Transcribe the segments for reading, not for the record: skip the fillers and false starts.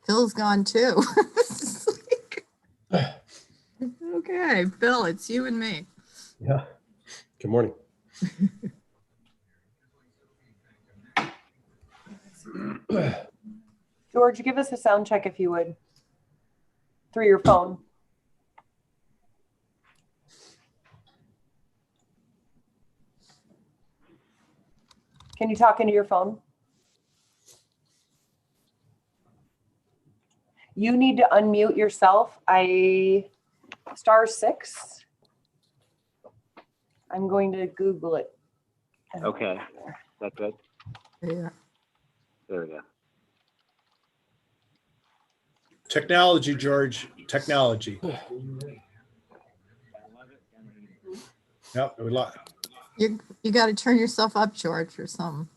Phil's gone too. Okay, Phil, it's you and me. Yeah. Good morning. George, give us a sound check if you would, through your phone. Can you talk into your phone? You need to unmute yourself. *6. I'm going to Google it. Okay, that's good. Yeah. There we go. Technology, George, technology. Yep, we lost. You got to turn yourself up, George, or something.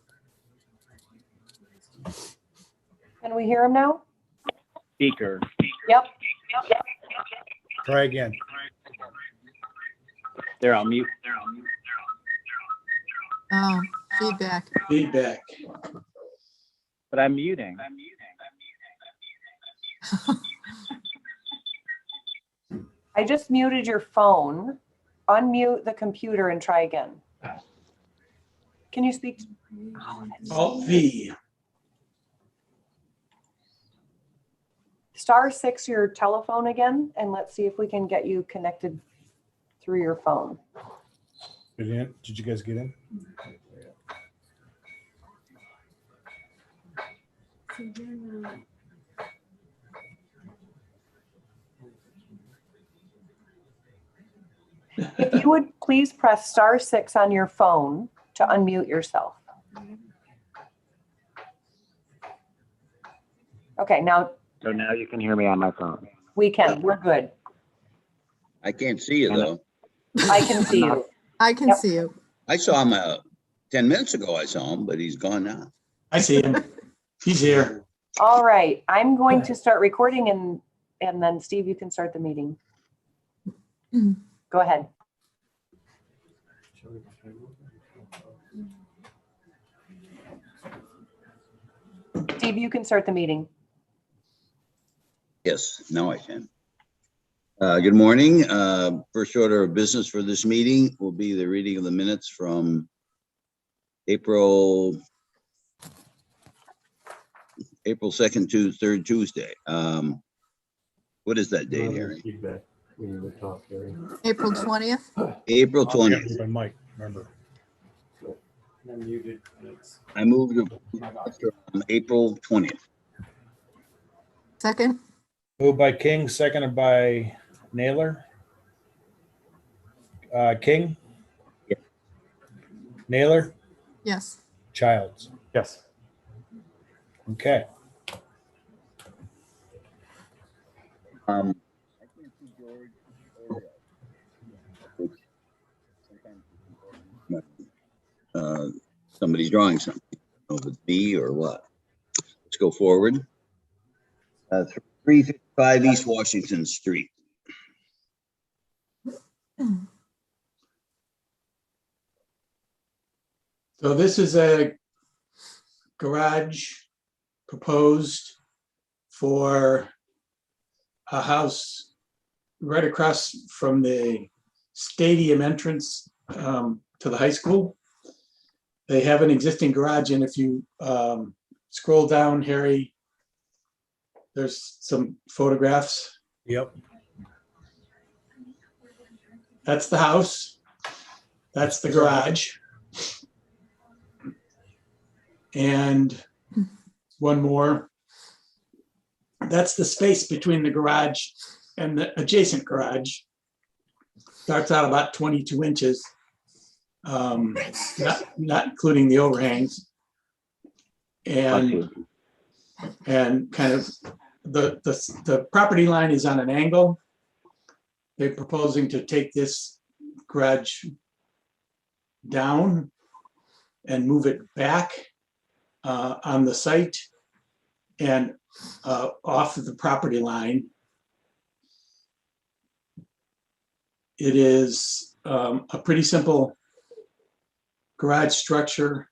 Can we hear him now? Speaker. Yep. Try again. There, I'll mute. Oh, feedback. Feedback. But I'm muting. I just muted your phone. Unmute the computer and try again. Can you speak? Alt-V. *6 your telephone again, and let's see if we can get you connected through your phone. Get in? Did you guys get in? If you would please press *6 on your phone to unmute yourself. Okay, now So now you can hear me on my phone. we can. We're good. I can't see you though. I can see you. I can Yep. see you. I saw him 10 minutes ago. I saw him, but he's gone now. I see him. He's here. All right, I'm going to start recording and then Steve, you can start the meeting. Go ahead. Steve, you can start the meeting. Yes, now I can. Good morning. First order of business for this meeting will be the reading of the minutes from April 2nd to 3rd Tuesday. What is that date, Harry? Feedback. We need to talk, Harry. April 20th. April Oh, yeah, 20th. by Mike, remember. I'm muted. I moved to April 20th. Second. Moved by King, seconded by Naylor. King? Yeah. Naylor? Yes. Childs. Yes. Okay. I can't see George or Rob. Somebody's drawing something. I don't know if it's me or what. Let's go forward. 355 East Washington Street. So this is a garage proposed for a house right across from the stadium entrance to the high school. They have an existing garage, and if you scroll down, Harry, there's some photographs. Yep. That's the house. That's the garage. And one more. That's the space between the garage and the adjacent garage. Starts out about 22 inches, not including the overhangs. And kind of the property line is on an angle. They're proposing to take this garage down and move it back on the site and off of the property line. It is a pretty simple garage structure.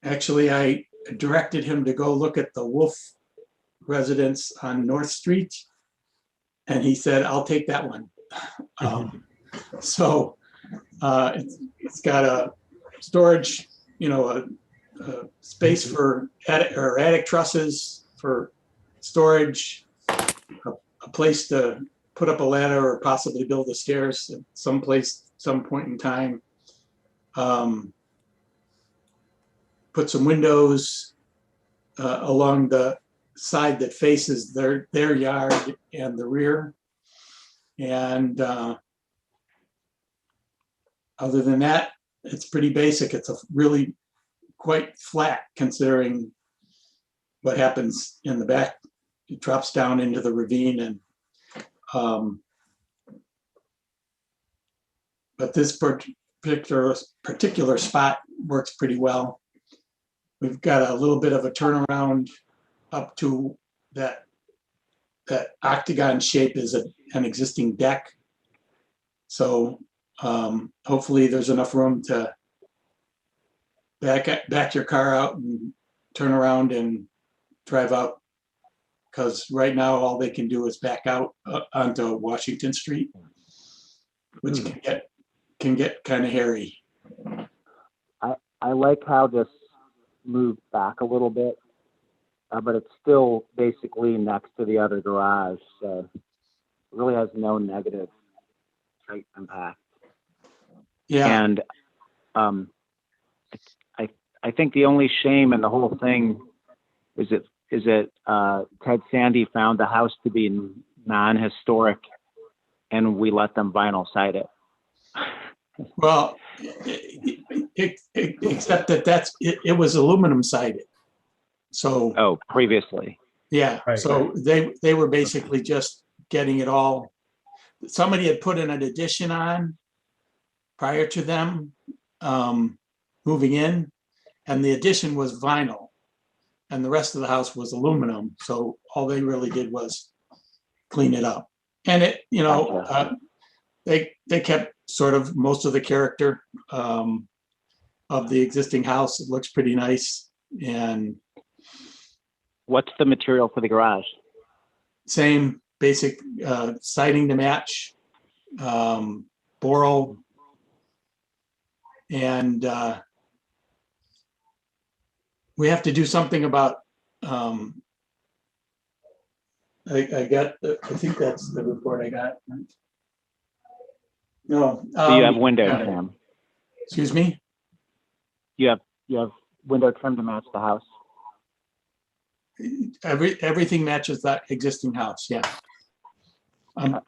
Actually, I directed him to go look at the Wolf residence on North Street. And he said, I'll take that one. So it's got a storage, a space for attic trusses for storage, a place to put up a ladder or possibly build the stairs at some point in time. Put some windows along the side that faces their yard and the rear. And other than that, it's pretty basic. It's a really quite flat considering what happens in the back. It drops down into the ravine, and but this particular spot works pretty well. We've got a little bit of a turnaround up to that octagon shape is an existing deck. So hopefully there's enough room to back your car out and turn around and drive out. Because right now all they can do is back out onto Washington Street, which can get kind of hairy. I like how this moved back a little bit, but it's still basically next to the other garage, so it really has no negative site impact. Yeah. And I think the only shame in the whole thing is that Ted Sandy found the house to be non-historic, and we let them vinyl side it. Well, except that it was aluminum sided. So. Oh, previously. Yeah. Right. So they were basically just getting it all. Somebody had put in an addition on prior to them moving in, and the addition was vinyl, and the rest of the house was aluminum. So all they really did was clean it up, and it, they kept sort of most of the character of the existing house. It looks pretty nice. And what's the material for the garage? Same basic siding to match, Boral, and we have to do something about. I think that's the report I got. No. So you have window trim. Excuse me? You have window trim to match the house. Everything matches that existing house. Yeah. I'm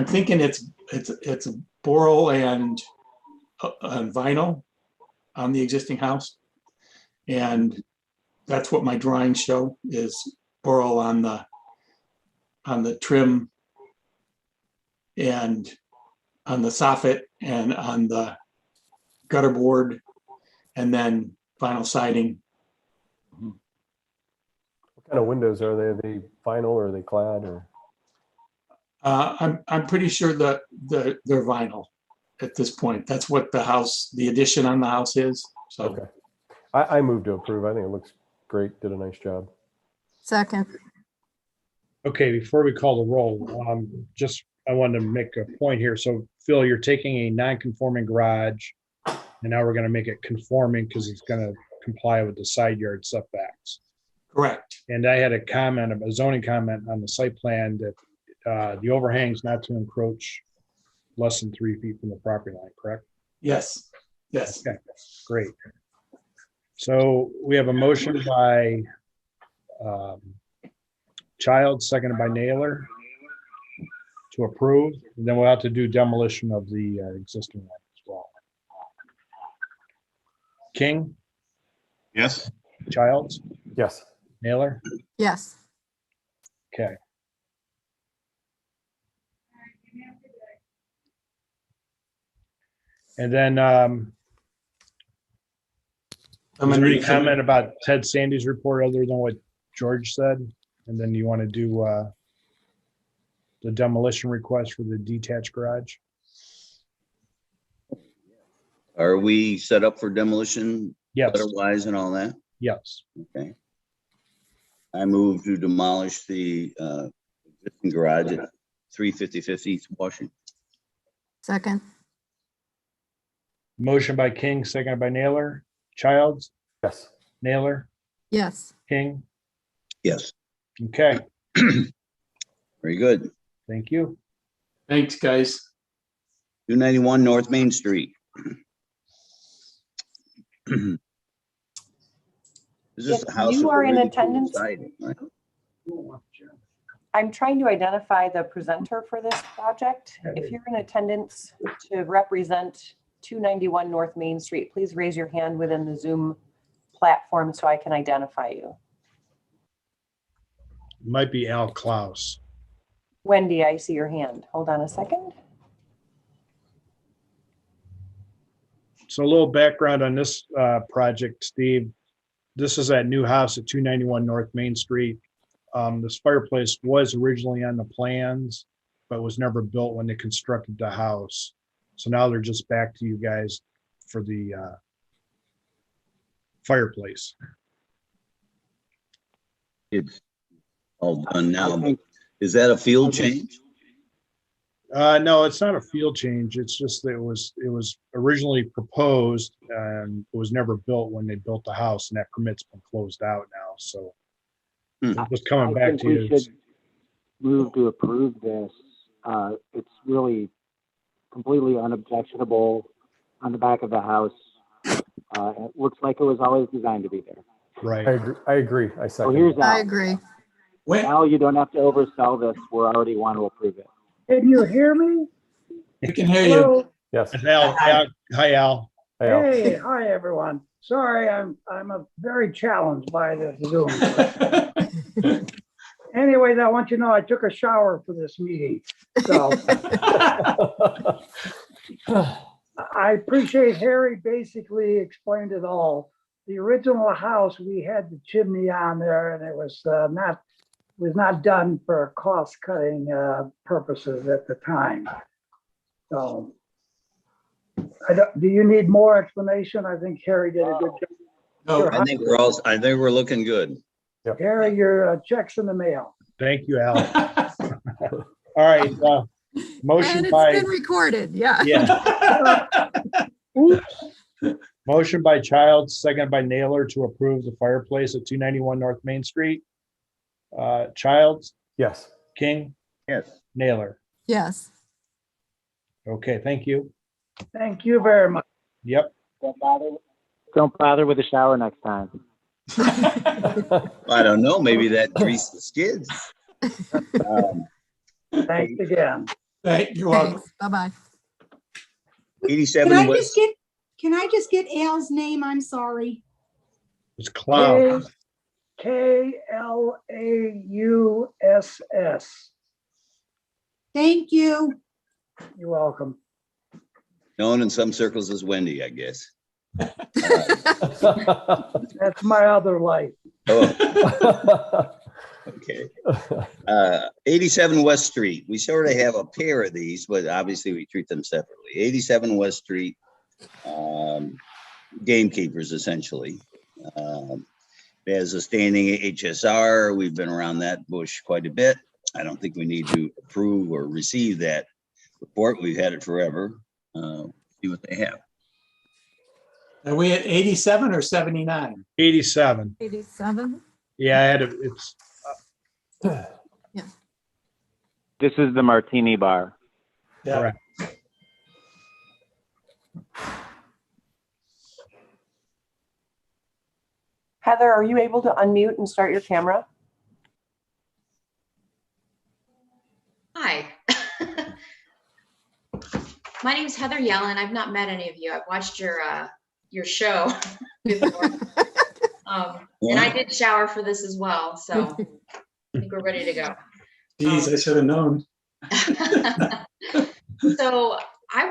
thinking it's Boral and vinyl on the existing house, and that's what my drawings show is Boral on the trim and on the soffit and on the gutter board, and then vinyl siding. What kind of windows are they? Are they vinyl or are they clad or? I'm pretty sure that they're vinyl at this point. That's what the addition on the house is. So. Okay. I move to approve. I think it looks great. Did a nice job. Second. Okay, before we call the roll, I wanted to make a point here. So Phil, you're taking a non-conforming garage and now we're going to make it conforming because it's going to comply with the side yard setbacks. Correct. And I had a zoning comment on the site plan that the overhang's not to encroach less than 3 feet from the property line, correct? Yes. Yes. Okay, great. So we have a motion by Child, seconded by Naylor, to approve. And then we'll have to do demolition of the existing one as well. King, Yes. Childs, Yes. Naylor. Yes. Okay. And then is there any comment about Ted Sandy's report other than what George said? And then you want to do the demolition request for the detached garage? Are we set up for demolition? Yes. Otherwise and all that? Yes. Okay. I move to demolish the existing garage at 355 East Washington. Second, Motion by King, seconded by Naylor. Childs, Yes. Naylor, yes. King. Yes, Okay, very good. thank you. Thanks, guys. 291 North Main Street. This is If a house you with a are in really cool attendance- siding, right? I'm trying to identify the presenter for this project. If you're in attendance to represent 291 North Main Street, please raise your hand within the Zoom platform so I can identify you. Might be Al Klaus. Wendy, I see your hand. Hold on a second. So a little background on this project, Steve. This is that new house at 291 North Main Street. This fireplace was originally on the plans, but was never built when they constructed the house. So now they're just back to you guys for the fireplace. It's all done now, I but think is that a field change? No, it's not a field change. It's just that it was originally proposed and it was never built when they built the house, and that permit's been closed out now. So just coming I back think to we you. should move to approve this. It's really completely unobjectionable on the back of the house. It looks like it was always designed to be there. Right. I agree. I So second. here's that. I Al. agree. When, Al, you don't have to oversell this. We're already want to approve it. Can you hear me? we can hear you. Hello? Yes. Al, hi, Al. Hey, Al. Hey, hi, everyone. Sorry, I'm very challenged by the Zoom. Anyways, I want you to know I took a shower for this meeting. So I appreciate Harry basically explained it all. The original house, we had the chimney on there and it was not done for cost cutting purposes at the time. So do you need more explanation? I think Harry did a good job. No, I think we're looking good. Harry, your check's in the mail. Thank you, Al. All right. Motion And it's by, been recorded, yeah. yeah, Oops. motion by Childs, second by Naylor to approve the fireplace at 291 North Main Street. Childs, Yes. King, Yes. Naylor. Yes. Okay, thank you. Thank you very much. Yep. Don't bother with the shower next time. I don't know, maybe that greased the skids. Thanks again. you're welcome. Thanks. Bye-bye. 87 Can I West. just get, can I just get Al's name? I'm sorry. It's Klaus. Klauss. Thank you. You're welcome. Known in some circles as Wendy, I guess. That's my other life. Oh, okay. 87 West Street. We sort of have a pair of these, but obviously we treat them separately. 87 West Street, gamekeepers essentially. There's a standing HSR. We've been around that bush quite a bit. I don't think we need to approve or receive that report. We've had it forever. See what they have. Are we at 87 or 79? 87. 87? Yeah, I had it. It's This is the martini bar. Yeah. correct. Heather, are you able to unmute and start your camera? Hi. My name is Heather Yellen. I've not met any of you. I've watched your show before. And I did shower for this as well, so I think we're ready to go. Geez, I should have known. So I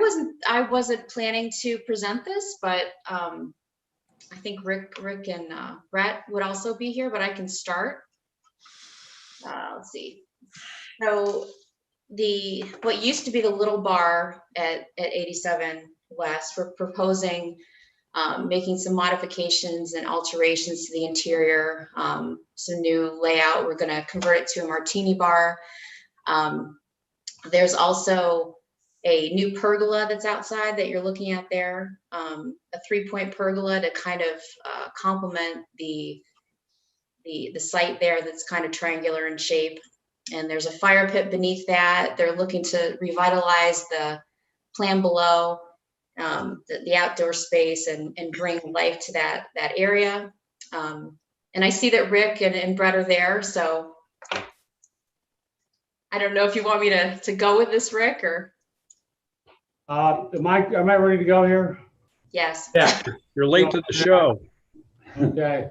wasn't planning to present this, but I think Rick and Brett would also be here, but I can start. Let's see. So what used to be the little bar at 87 West, we're proposing making some modifications and alterations to the interior, some new layout. We're going to convert it to a martini bar. There's also a new pergola that's outside that you're looking at there, a 3-point pergola to kind of complement the site there that's kind of triangular in shape. And there's a fire pit beneath that. They're looking to revitalize the plan below, the outdoor space, and bring life to that area. And I see that Rick and Brett are there, so I don't know if you want me to go with this, Rick, or am I ready to go here? yes. Yeah. You're late to the show. Okay.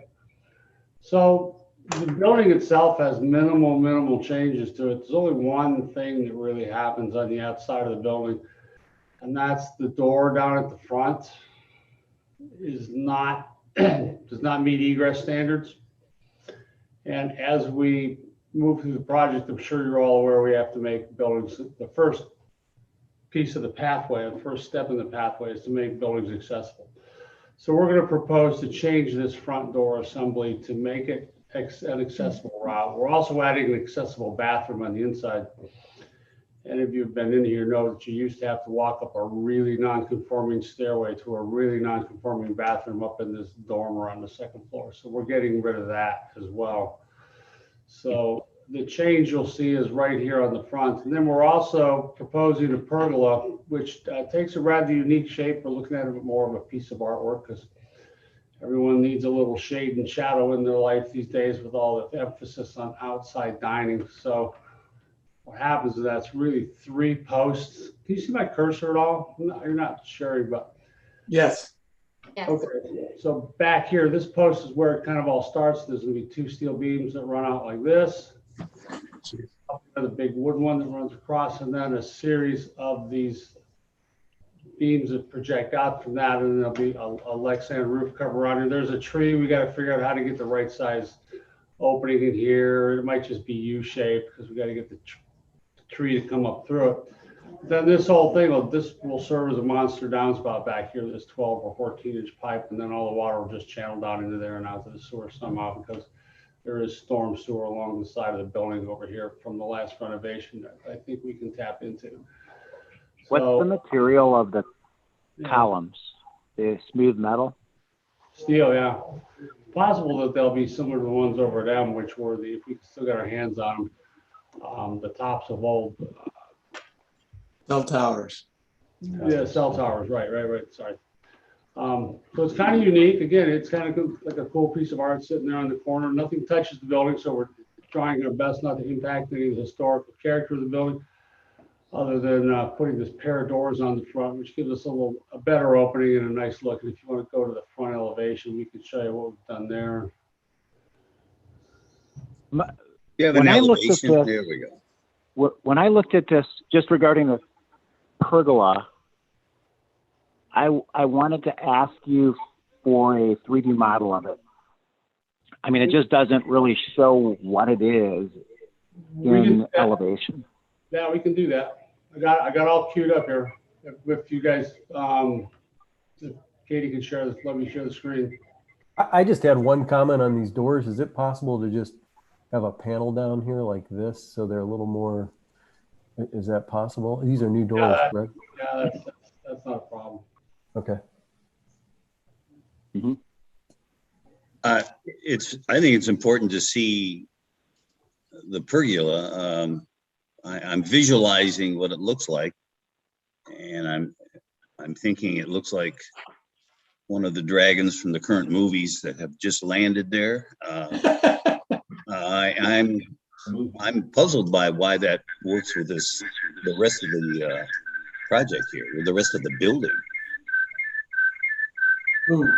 So the building itself has minimal changes to it. There's only one thing that really happens on the outside of the building, and that's the door down at the front is not does not meet egress standards. And as we move through the project, I'm sure you're all aware we have to make buildings, the first piece of the pathway, the first step in the pathway is to make buildings accessible. So we're going to propose to change this front door assembly to make it an accessible route. We're also adding an accessible bathroom on the inside. And if you've been in here, you know that you used to have to walk up a really non-conforming stairway to a really non-conforming bathroom up in this dormer on the second floor. So we're getting rid of that as well. So the change you'll see is right here on the front. And then we're also proposing a pergola, which takes a rather unique shape. We're looking at it more of a piece of artwork because everyone needs a little shade and shadow in their life these days with all the emphasis on outside dining. So what happens is that's really 3 posts. Can you see my cursor at all? No, you're not sharing, but Yes. Yes. okay. So back here, this post is where it kind of all starts. There's going to be 2 steel beams that run out like this. The big wood one that runs across, and then a series of these beams that project out from that, and there'll be a Lexan roof cover on it. There's a tree. We got to figure out how to get the right size opening in here. It might just be U-shaped because we got to get the tree to come up through it. Then this whole thing will serve as a monster downspout back here, this 12 or 14-inch pipe, and then all the water will just channel down into there and out to the sewer somehow, because there is storm sewer along the side of the building over here from the last renovation that I think we can tap into. What's the material of the columns? The smooth metal? Steel, yeah. Possible that they'll be similar to the ones over at M, which were if we still got our hands on them, the tops of old Cell towers. yeah, cell towers, right, sorry. So it's kind of unique. Again, it's kind of like a cool piece of art sitting there on the corner. Nothing touches the building, so we're trying our best not to impact any of the historical character of the building, other than putting this pair of doors on the front, which gives us a better opening and a nice look. And if you want to go to the front elevation, we can show you what we've done there. You have When an I looked at elevation, the- there we go. When I looked at this, just regarding the pergola, I wanted to ask you for a 3D model of it. I mean, it just doesn't really show what it is in elevation. Yeah, we can do that. I got all queued up here. If you guys, if Katie can share this, let me share the screen. I just had one comment on these doors. Is it possible to just have a panel down here like this so they're a little more, is that possible? These are new doors, correct? Yeah, that's not a problem. Okay. Mm-hmm. I think it's important to see the pergola. I'm visualizing what it looks like, and I'm thinking it looks like one of the dragons from the current movies that have just landed there. I'm puzzled by why that works with the rest of the project here, with the rest of the building. Ooh.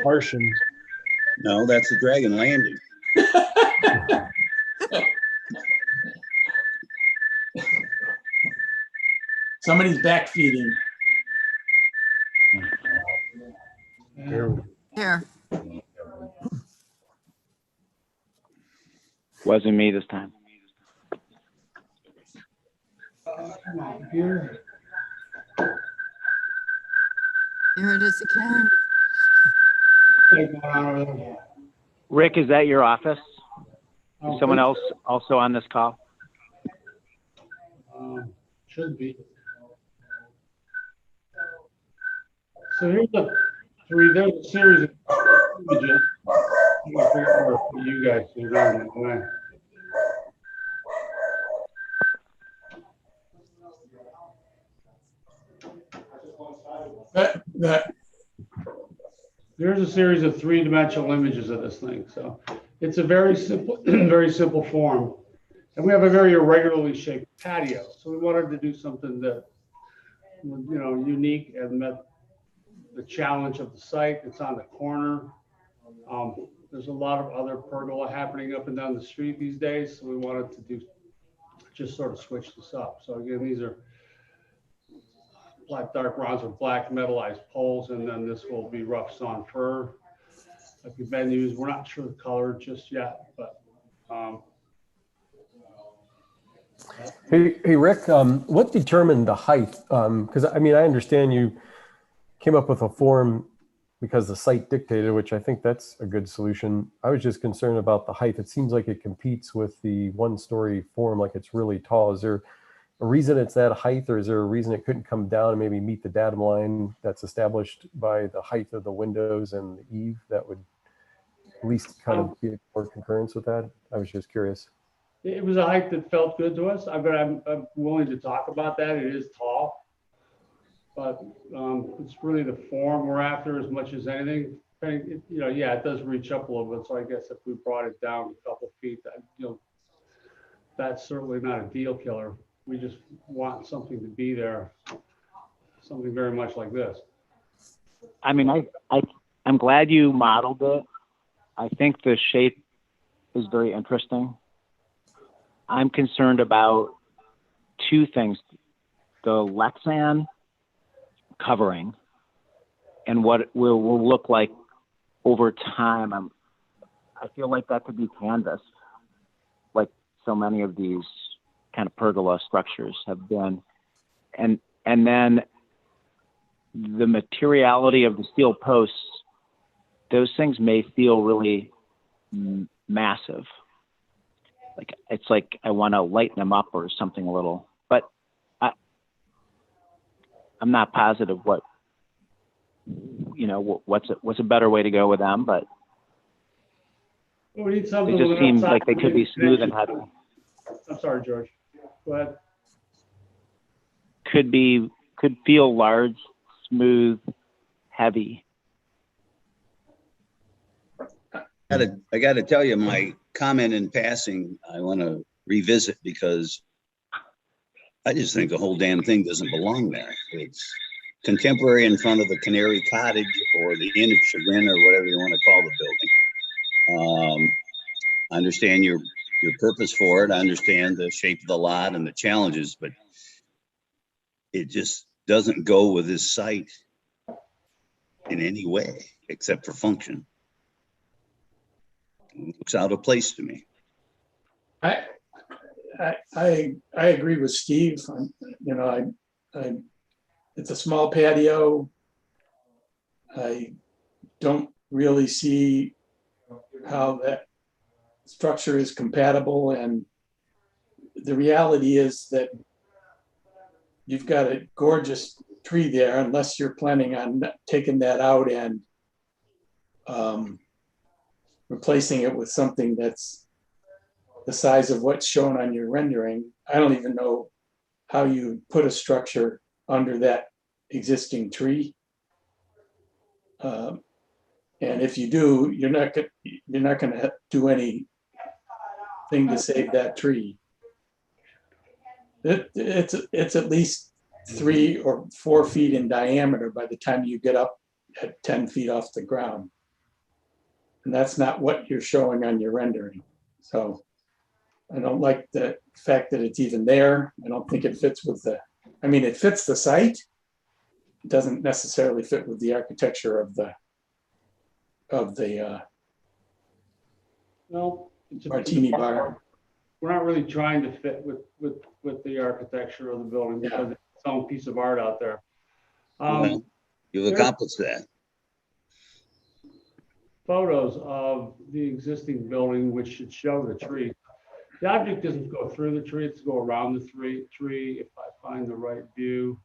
Parsons. No, that's the dragon landing. Somebody's back feeding. There. Here. Wasn't me this time. Come on, computer. Here it is again. What's going on over there? Rick, is that your office? Oh, Is someone good. else also on this call? Should be. So here's there's a series of images. I'm gonna figure out where to put you guys so you're not in the way. That, There's a series of three-dimensional images of this thing. So it's a very simple, very simple form. And we have a very irregularly shaped patio. So we wanted to do something that was, unique and met the challenge of the site. It's on the corner. There's a lot of other pergola happening up and down the street these days. So we wanted to just sort of switch this up. So again, these are black dark bronze with black metallized poles, and then this will be rough sawn fir like the venues. We're not sure the color just yet, but Hey, Rick, what determined the height? Because I mean, I understand you came up with a form because the site dictated, which I think that's a good solution. I was just concerned about the height. It seems like it competes with the one-story form, like it's really tall. Is there a reason it's that height, or is there a reason it couldn't come down and maybe meet the datum line that's established by the height of the windows and the eave that would at least kind of be more concurrence with that? I was just curious. it was a height that felt good to us. I'm willing to talk about that. It is tall, but it's really the form we're after as much as anything. Yeah, it does reach up a little bit. So I guess if we brought it down a couple feet, that's certainly not a deal killer. We just want something to be there, something very much like this. I mean, I'm glad you modeled it. I think the shape is very interesting. I'm concerned about two things: the Lexan covering and what it will look like over time. I feel like that could be canvas, like so many of these kind of pergola structures have been. And then the materiality of the steel posts, those things may feel really massive. Like it's like I want to lighten them up or something a little, but I'm not positive what's a better way to go with them, but We need something they just with seem outside like they could be smooth and heavy. I'm sorry, George. Go ahead. Could feel large, smooth, heavy. I got to tell you, my comment in passing, I want to revisit because I just think the whole damn thing doesn't belong there. It's contemporary in front of the Canary Cottage or the Inn of Chagrin or whatever you want to call the building. I understand your purpose for it. I understand the shape of the lot and the challenges, but it just doesn't go with this site in any way except for function. It looks out of place to me. I agree with Steve. It's a small patio. I don't really see how that structure is compatible, and the reality is that you've got a gorgeous tree there, unless you're planning on taking that out and replacing it with something that's the size of what's shown on your rendering. I don't even know how you put a structure under that existing tree. And if you do, you're not going to do anything to save that tree. It's at least 3 or 4 feet in diameter by the time you get up at 10 feet off the ground. And that's not what you're showing on your rendering. So I don't like the fact that it's even there. I don't think it fits with it fits the site. It doesn't necessarily fit with the architecture of the martini bar. We're not really trying to fit with the architecture of the building because it's its own piece of art out there. You've accomplished that. Photos of the existing building, which should show the tree. The object doesn't go through the tree, it's go around the tree. If I find the right view,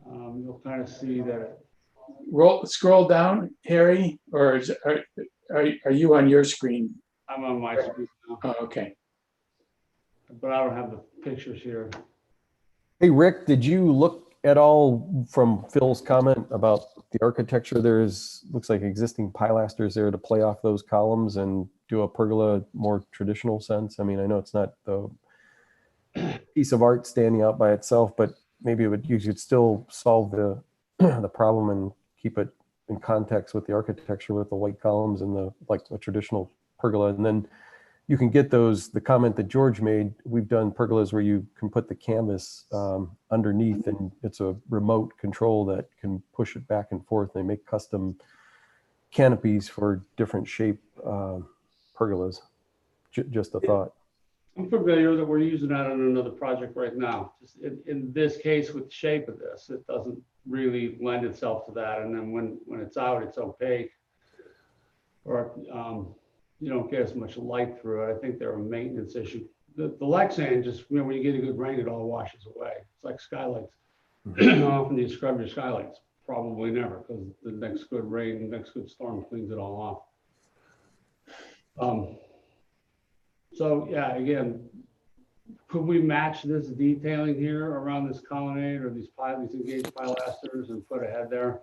you'll kind of see that. Scroll down, Harry, or are you on your screen? I'm on my screen now, Oh, okay. but I don't have the pictures here. Hey, Rick, did you look at all from Phil's comment about the architecture? Looks like existing pilasters there to play off those columns and do a pergola more traditional sense. I mean, I know it's not the piece of art standing out by itself, but maybe you could still solve the the problem and keep it in context with the architecture with the white columns and the traditional pergola. And then you can get the comment that George made. We've done pergolas where you can put the canvas underneath, and it's a remote control that can push it back and forth. They make custom canopies for different shape pergolas. Just a thought. I'm familiar that we're using that on another project right now. Just in this case, with the shape of this, it doesn't really lend itself to that. And then when it's out, it's opaque, or you don't get as much light through it. I think they're a maintenance issue. The Lexan just, when you get a good rain, it all washes away. It's like skylights. How often do you scrub your skylights? Probably never, because the next good rain, the next good storm cleans it all off. So yeah, again, could we match this detailing here around this colonnade or these engaged pilasters and put a head there?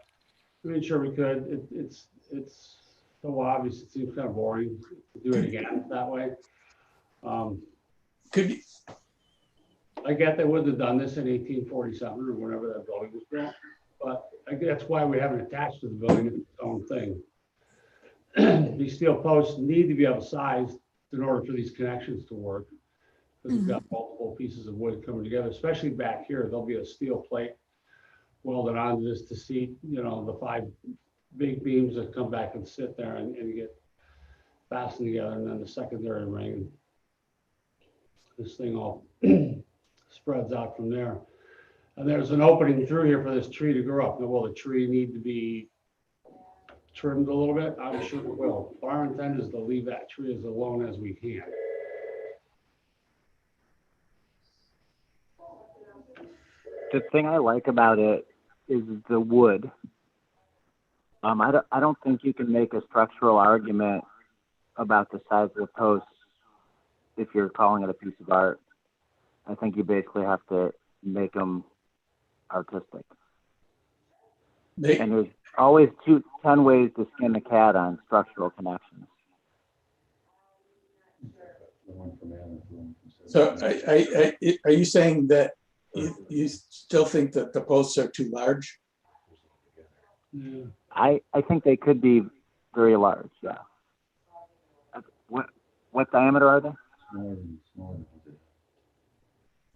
I mean, sure we could. It's so obvious, it seems kind of boring to do it again that way. I get they wouldn't have done this in 1847 or whenever that building was built, but I guess that's why we haven't attached to the building its own thing. These steel posts need to be of a size in order for these connections to work, because we've got multiple pieces of wood coming together, especially back here. There'll be a steel plate welded onto this to seat, the 5 big beams that come back and sit there and get fastened together, and then the secondary ring. This thing all spreads out from there. And there's an opening through here for this tree to grow up. Now, will the tree need to be trimmed a little bit? I'm sure it will. Our intent is to leave that tree as alone as we can. The thing I like about it is the wood. I don't think you can make a structural argument about the size of the posts if you're calling it a piece of art. I think you basically have to make them artistic. And there's always 10 ways to skin the cat on structural connections. So are you saying that you still think that the posts are too large? Yeah. I think they could be very large, yeah. What diameter are they?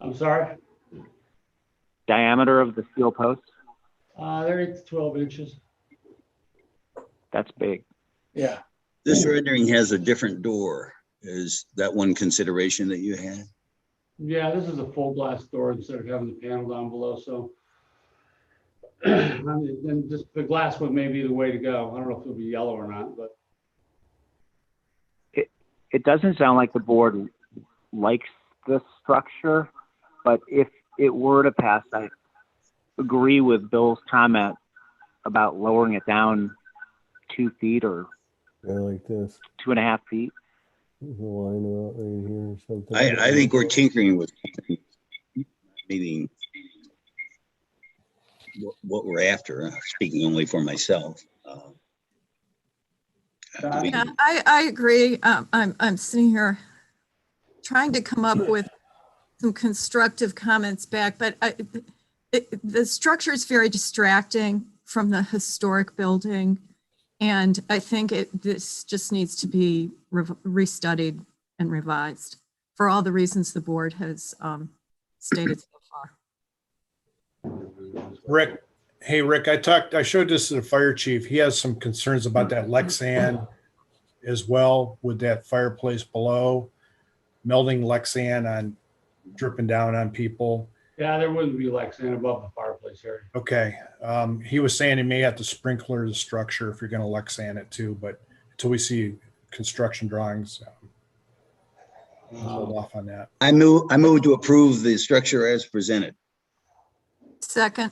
I'm sorry? Diameter of the steel posts? They're 8 to 12 inches. That's big. Yeah. This rendering has a different door. Is that one consideration that you had? Yeah, this is a full glass door instead of having the panel down below. So then just the glass one may be the way to go. I don't know if it'll be yellow or not, but it doesn't sound like the board likes this structure, but if it were to pass, I agree with Bill's comment about lowering it down 2 feet or like this. 2.5 feet. There's a line out right here or something. I think we're tinkering with meaning what we're after, speaking only for myself. Yeah, I agree. I'm sitting here trying to come up with some constructive comments back, but the structure is very distracting from the historic building. And I think this just needs to be restudied and revised for all the reasons the board has stated so far. Rick, hey, Rick, I showed this to the fire chief. He has some concerns about that Lexan as well with that fireplace below, melting Lexan on, dripping down on people. Yeah, there wouldn't be Lexan above the fireplace area. Okay. He was saying he may have to sprinkler the structure if you're going to Lexan it too, but until we see construction drawings, we'll hold off on that. I move to approve the structure as presented. Second,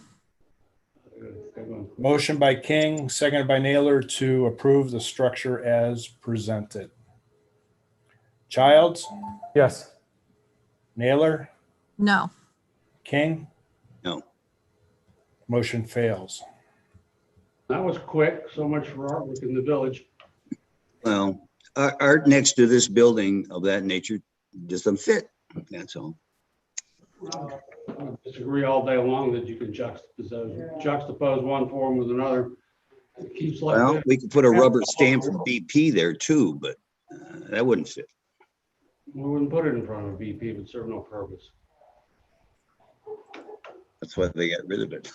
Good one. Motion by King, seconded by Naylor to approve the structure as presented. Childs, Yes. Naylor, no. King, No. motion fails. That was quick. So much for artwork in the village. Well, art next to this building of that nature just doesn't fit. That's all. I disagree all day long that you can juxtapose one form with another. It keeps like Well, that. we could put a rubber stamp from BP there too, but that wouldn't fit. We wouldn't put it in front of a VP. It would serve no purpose. That's why they got rid of it.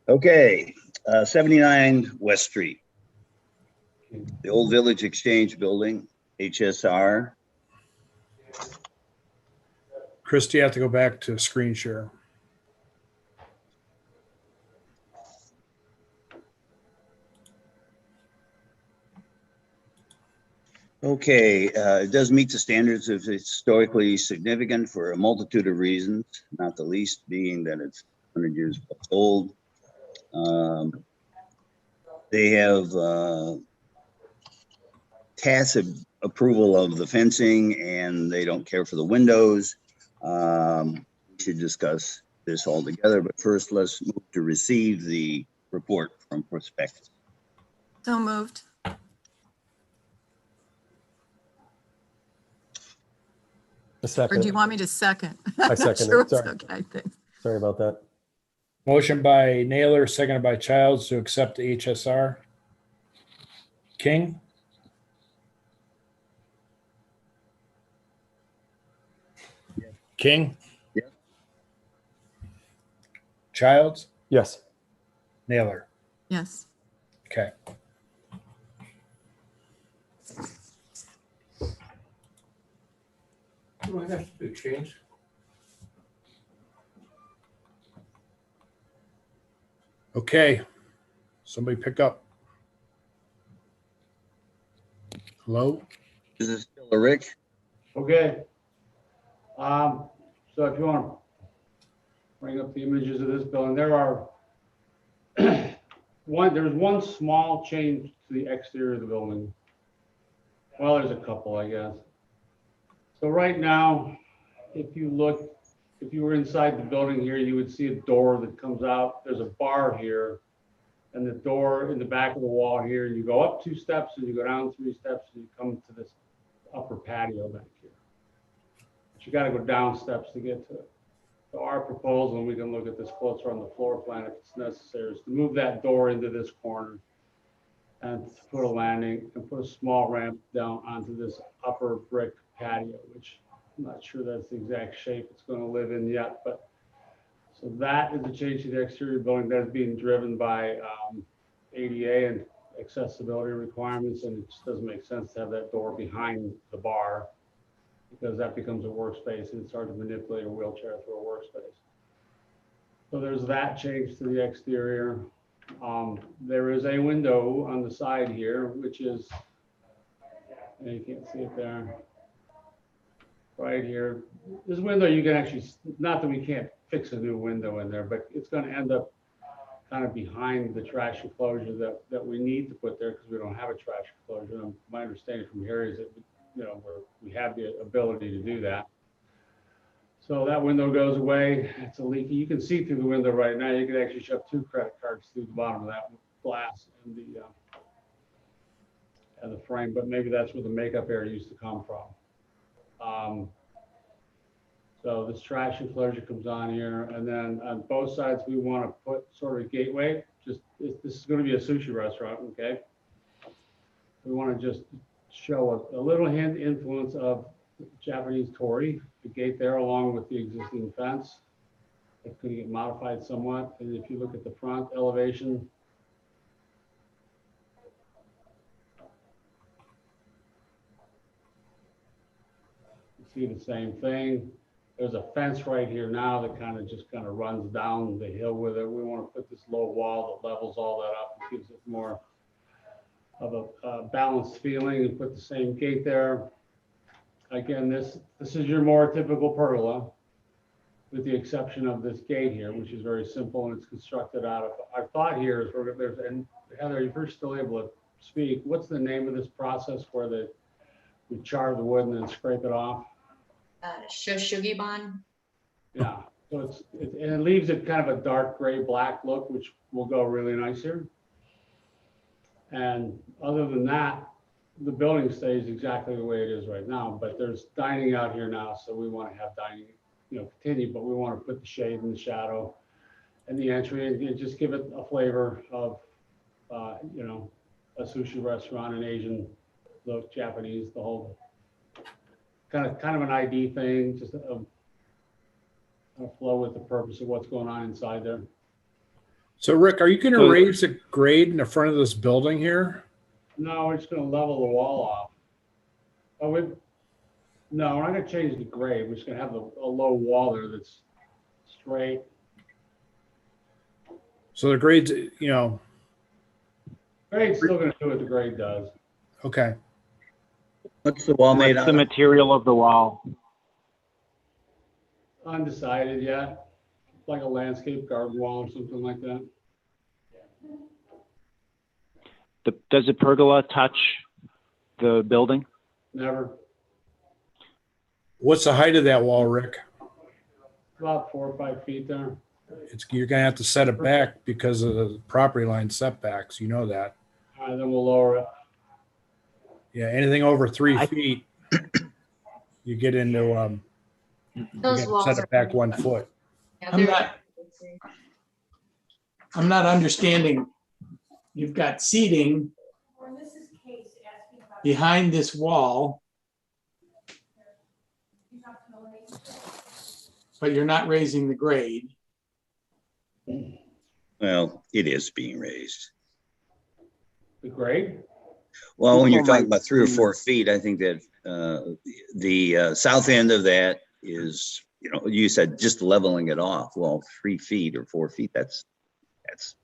Okay, 79 West Street. The old Village Exchange Building, HSR. Christie, you have to go back to screen share. Okay, it does meet the standards of historically significant for a multitude of reasons, not the least being that it's 100 years old. They have tacit approval of the fencing and they don't care for the windows. We should discuss this all together, but first let's move to receive the report from Prospectus. So moved. A Or second. do you want me to second? I I'm not second sure it. it's Sorry. okay, thanks. Sorry about that. Motion by Naylor, seconded by Childs to accept the HSR. King, King? Yeah. Childs, Yes. Naylor. Yes. Okay. Exchange. Okay. Somebody pick up. Hello? Is this still a Rick? Okay. So if you want to bring up the images of this building, there are there's one small change to the exterior of the building. Well, there's a couple, I guess. So right now, if you were inside the building here, you would see a door that comes out. There's a bar here and the door in the back of the wall here. You go up 2 steps and you go down 3 steps and you come to this upper patio back here. But you got to go down steps to get to it. So our proposal, and we can look at this closer on the floor plan if it's necessary, is to move that door into this corner and to put a landing and put a small ramp down onto this upper brick patio, which I'm not sure that's the exact shape it's going to live in yet, but so that is a change to the exterior building that's being driven by ADA and accessibility requirements, and it just doesn't make sense to have that door behind the bar because that becomes a workspace and it's hard to manipulate a wheelchair through a workspace. So there's that change to the exterior. There is a window on the side here, which is, and you can't see it there, right here. This window you can actually, not that we can't fix a new window in there, but it's going to end up kind of behind the trash enclosure that we need to put there because we don't have a trash enclosure. And my understanding from here is that we have the ability to do that. So that window goes away. It's a leaky. You can see through the window right now. You can actually shove 2 credit cards through the bottom of that glass and the frame. But maybe that's where the makeup air used to come from. So this trash enclosure comes on here, and then on both sides we want to put sort of a gateway. This is going to be a sushi restaurant, okay? We want to just show a little hint influence of Japanese torii, the gate there along with the existing fence. It could get modified somewhat. And if you look at the front elevation, you see the same thing. There's a fence right here now that kind of runs down the hill with it. We want to put this low wall that levels all that up and gives it more of a balanced feeling, and put the same gate there. Again, this is your more typical pergola, with the exception of this gate here, which is very simple, and it's constructed out of, our thought here is and Heather, if you're still able to speak, what's the name of this process where we char the wood and then scrape it off? Shoshugiban. Yeah, so and it leaves it kind of a dark gray black look, which will go really nice here. And other than that, the building stays exactly the way it is right now, but there's dining out here now, so we want to have dining, continue, but we want to put the shade and the shadow and the entry and just give it a flavor of, a sushi restaurant, an Asian look, Japanese, the whole kind of an ID thing, just a flow with the purpose of what's going on inside there. So Rick, are you going to raise the grade in the front of this building here? No, we're just going to level the wall off. No, we're not going to change the grade. We're just going to have a low wall there that's straight. So the grade's, Grade's still going to do what the grade does. okay. What's the wall made What's out the of? material of the wall? Undecided yet. Like a landscape garden wall or something like that. Does the pergola touch the building? Never. What's the height of that wall, Rick? About 4 or 5 feet there. You're going to have to set it back because of the property line setbacks. You know that. All right, then we'll lower it. Yeah, anything over 3 feet, you get into, you Those gotta walls set are. it back 1 foot. Yeah, I'm they're- not understanding. You've got seating behind this wall, but you're not raising the grade. Well, it is being raised. The grade? Well, when you're People talking might about 3 or see- 4 feet, I think that the south end of that is, you said just leveling it off. Well, 3 feet or 4 feet, that's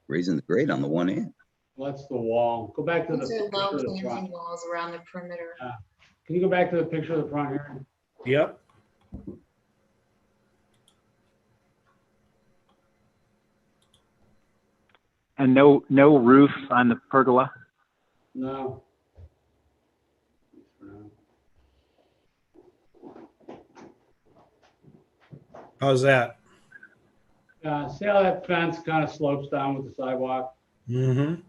raising the grade on the one end. Well, that's the wall. Go back to the These are picture low of the planting front. walls around the perimeter. Can you go back to the picture of the front here? Yep. And no roof on the pergola? No. How's that? See how that fence kind of slopes down with the sidewalk? Mm-hmm.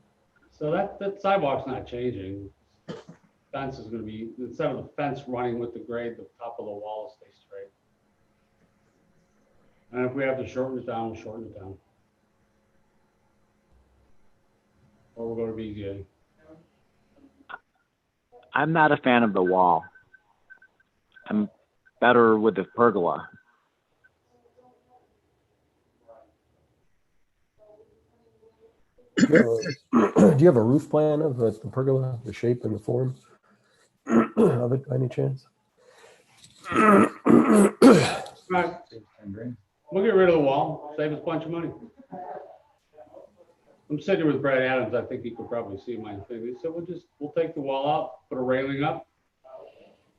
So that sidewalk's not changing. Fence is going to be, instead of the fence running with the grade, the top of the wall will stay straight. And if we have to shorten it down, we'll shorten it down. Or we'll go to BZA. I'm not a fan of the wall. I'm better with the pergola. Do you have a roof plan of the pergola, the shape and the form of it by any chance? Right. We'll get rid of the wall, save us a bunch of money. I'm sitting here with Brad Adams. I think he could probably see my thing. He said, we'll take the wall out, put a railing up.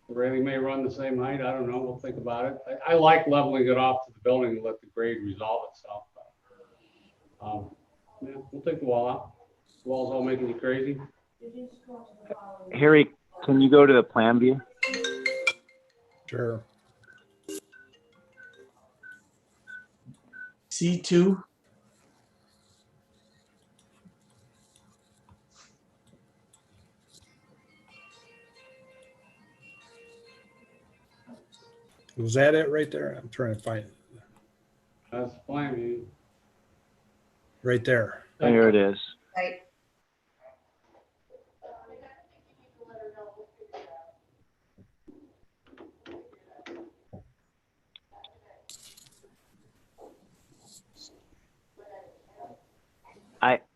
The railing may run the same height. I don't know. We'll think about it. I like leveling it off to the building and let the grade resolve itself. Yeah, we'll take the wall out. The wall's all making you crazy. Harry, can you go to the plan view? Sure. C2. Was that it right there? I'm trying to find it. That's the plan view. Right there. There it is. Right.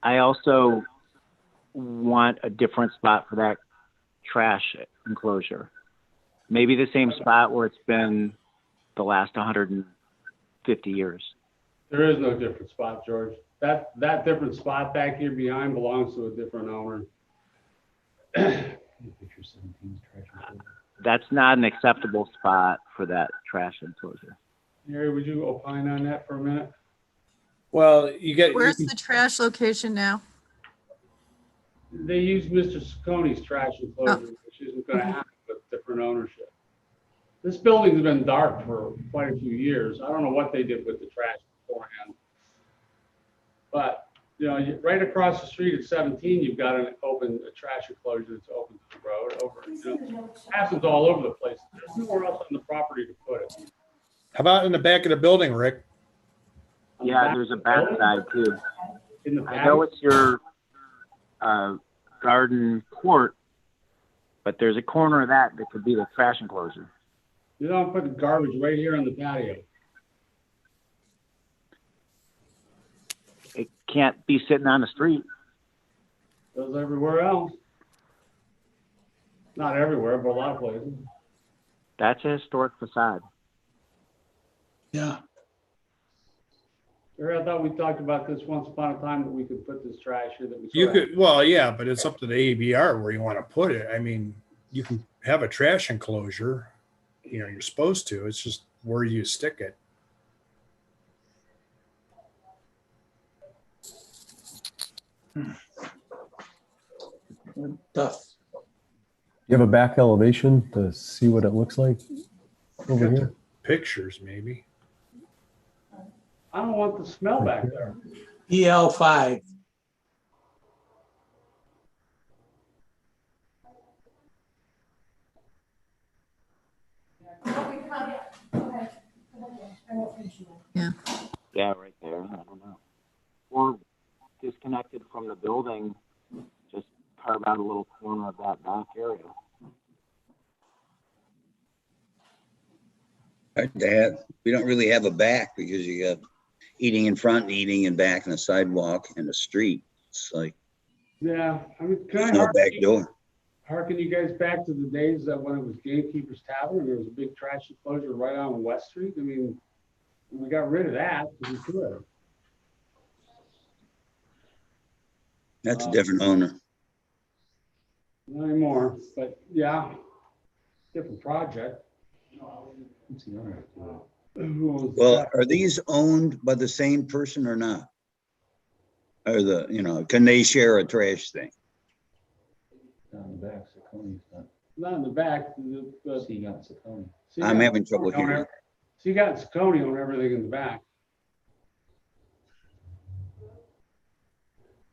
I also want a different spot for that trash enclosure. Maybe the same spot where it's been the last 150 years. There is no different spot, George. That different spot back here behind belongs to a different owner. That's not an acceptable spot for that trash enclosure. Harry, would you opine on that for a minute? Well, you get, Where's the trash location now? They use Mr. Sacconi's trash enclosure, which isn't gonna happen with different ownership. This building's been dark for quite a few years. I don't know what they did with the trash beforehand. But, you know, right across the street at 17, you've got a trash enclosure that's open to the road over, you know, happens all over the place. There's nowhere else on the property to put it. how about in the back of the building, Rick? On the Yeah, back there's a of the building? backside too. In the I back? know it's your garden court, but there's a corner of that could be the trash enclosure. You don't put the garbage right here on the patio. It can't be sitting on the street. Goes everywhere else. Not everywhere, but a lot of places. That's a historic facade. Yeah. Harry, I thought we talked about this once upon a time that we could put this trash here that we. You sort of- could, well, yeah, but it's up to the ABR where you want to put it. I mean, you can have a trash enclosure, you know, you're supposed to. It's just where you stick it. Tough. You have a back elevation to see what it looks like over here? Pictures, maybe. I don't want the smell back there. EL5. Yeah, right there. I don't know. Or disconnected from the building, just carve out a little corner of that back area. Hard to have. We don't really have a back because you got eating in front, eating in back, and a sidewalk and a street. It's like Yeah, I mean, can I there's no back door. harken you guys back to the days that when it was Gamekeeper's Tavern, and there was a big trash enclosure right on West Street? I mean, we got rid of that because we could. That's a different owner. Not anymore, but yeah, different project. Who owns Well, that? are these owned by the same person or not? Or the, you know, can they share a trash thing? Not in the back. I'm having trouble hearing. Seagull and Sacconi own everything in the back.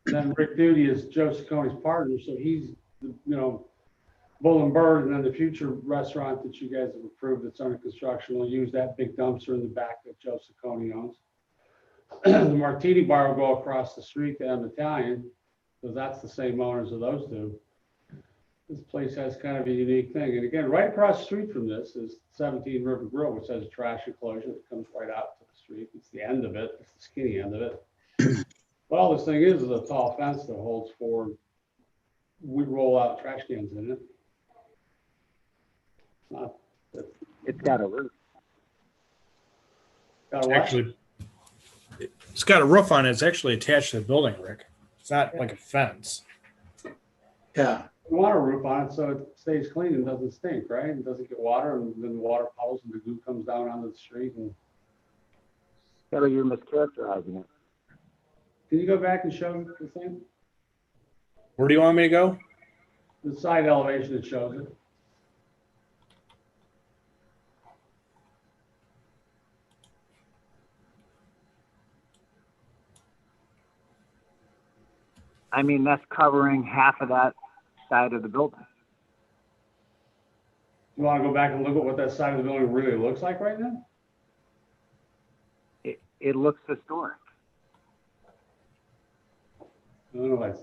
Then Rick Duty is Joe Sacconi's partner, so he's, you know, Bull and Bird, and then the future restaurant that you guys have approved that's under construction will use that big dumpster in the back that Joe Sacconi owns. The Martini Bar will go across the street to M Italian, because that's the same owners of those two. This place has kind of a unique thing. And again, right across the street from this is 17 River Grill, which has a trash enclosure that comes right out to the street. It's the end of it. It's the skinny end of it. But all this thing is a tall fence that holds 4. We roll out trash cans in it. Not, It's got a roof. got a what? Actually, it's got a roof on it. It's actually attached to the building, Rick. It's not like a fence. Yeah. We want a roof on it so it stays clean and doesn't stink, right? And doesn't get water, and then the water puddles and the goo comes down onto the street. And Yeah, but you're mischaracterizing it. can you go back and show the thing? Where do you want me to go? The side elevation that shows it. I mean, that's covering half of that side of the building. You want to go back and look at what that side of the building really looks like right now? It looks historic. I don't know.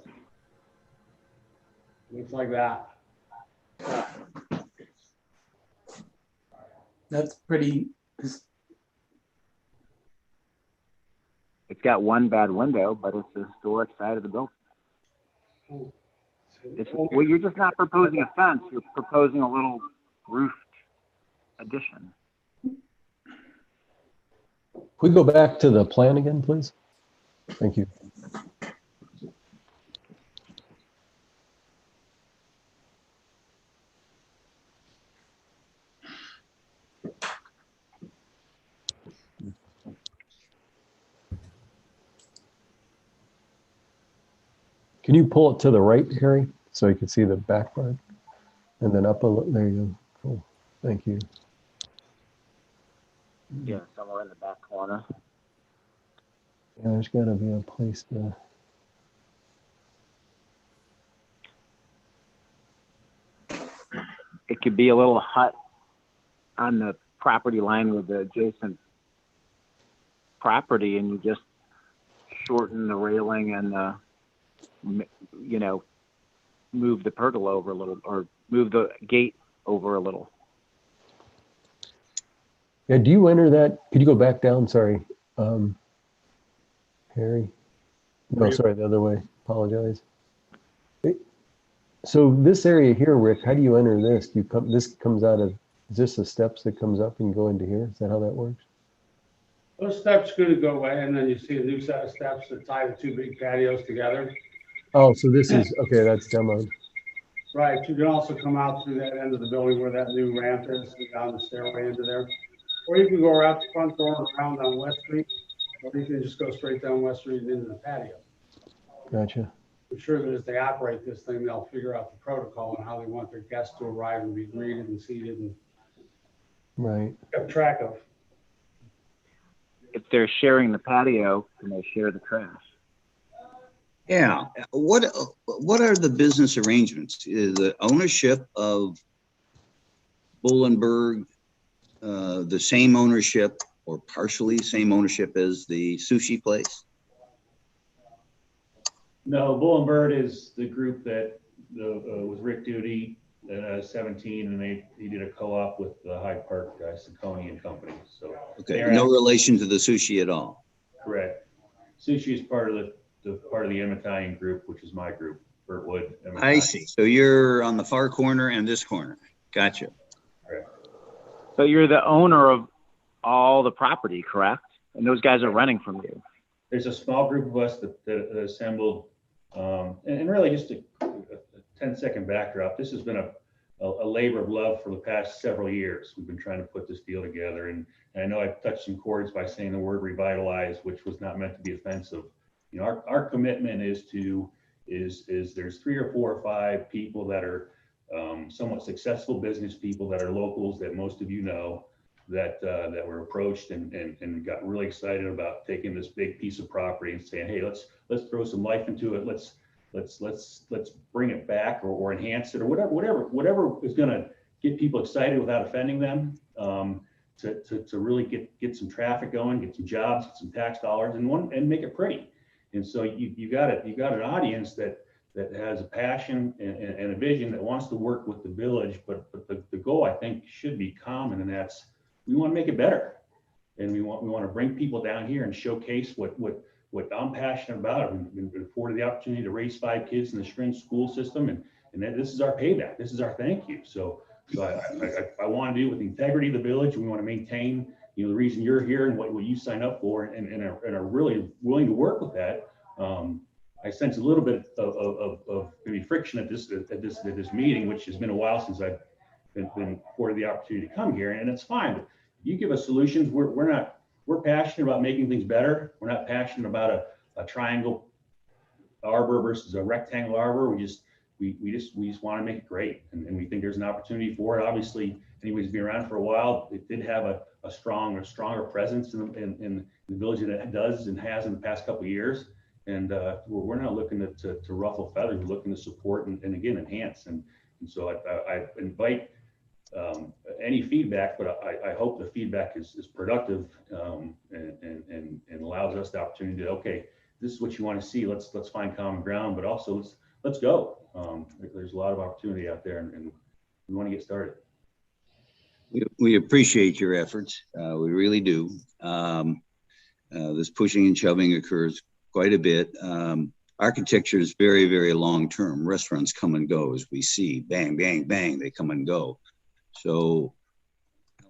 Looks like that. That's pretty, It's got one bad window, but it's the historic side of the building. Well, you're just not proposing a fence. You're proposing a little roofed addition. we go back to the plan again, please? Thank you. Can you pull it to the right, Harry, so you can see the back part? And then up a little, there you go. Cool. Thank you. Yeah, somewhere in the back corner. Yeah, there's got to be a place to. It could be a little hut on the property line with the adjacent property, and you just shorten the railing and you know, move the pergola over a little, or move the gate over a little. Yeah, do you enter that? Could you go back down? Sorry, Harry. No, sorry, the other way. Apologize. So this area here, Rick, how do you enter this? Do you come? This comes out of. Is this the steps that comes up and go into here? Is that how that works? Those steps are going to go away, and then you see a new set of steps that tie the two big patios together. Oh, so this is okay. That's demoed. Right. You can also come out through that end of the building where that new ramp is, and down the stairway into there. Or you can go out the front door and around on West Street, or you can just go straight down West Street and into the patio. Gotcha. I'm sure that as they operate this thing, they'll figure out the protocol and how they want their guests to arrive and be greeted and seated and Right. kept track of. If they're sharing the patio, can they share the trash? Yeah. What are the business arrangements? Is the ownership of Bullenberg the same ownership or partially same ownership as the sushi place? No, Bull and Bird is the group that was Rick Duty at 17, and he did a co-op with the Hyde Park Saccone and Company. So okay, no relation to the sushi at all. Correct. Sushi is part of the M Italian group, which is my group, Burtwood. I see. So you're on the far corner and this corner. Gotcha. Correct. So you're the owner of all the property, correct? And those guys are renting from you. There's a small group of us that assembled, and really just a 10-second backdrop. This has been a labor of love for the past several years. We've been trying to put this deal together, and I know I've touched some chords by saying the word revitalize, which was not meant to be offensive. You know, our commitment is there's 3 or 4 or 5 people that are somewhat successful business people that are locals that most of you know, that were approached and got really excited about taking this big piece of property and saying, hey, let's throw some life into it. Let's bring it back or enhance it or whatever is going to get people excited without offending them, to really get some traffic going, get some jobs, get some tax dollars, and make it pretty. And so you got an audience that has a passion and a vision that wants to work with the village, but the goal, I think, should be common, and that's we want to make it better, and we want to bring people down here and showcase what I'm passionate about. I've been afforded the opportunity to raise 5 kids in the String school system, and this is our payback. This is our thank you. So I want to do it with the integrity of the village, and we want to maintain, you know, the reason you're here and what you sign up for, and are really willing to work with that. I sense a little bit of maybe friction at this meeting, which has been a while since I've been afforded the opportunity to come here, and it's fine. But you give us solutions. We're passionate about making things better. We're not passionate about a triangle arbor versus a rectangle arbor. We just want to make it great, and we think there's an opportunity for it. Obviously, anybody's been around for a while, it did have a stronger presence in the village than it does and has in the past couple of years. And we're not looking to ruffle feathers. We're looking to support and again enhance. And so I invite any feedback, but I hope the feedback is productive and allows us the opportunity to, okay, this is what you want to see. Let's find common ground, but also let's go. There's a lot of opportunity out there, and we want to get started. We appreciate your efforts. We really do. This pushing and shoving occurs quite a bit. Architecture is very, very long term. Restaurants come and go, as we see. Bang, bang, bang, they come and go. So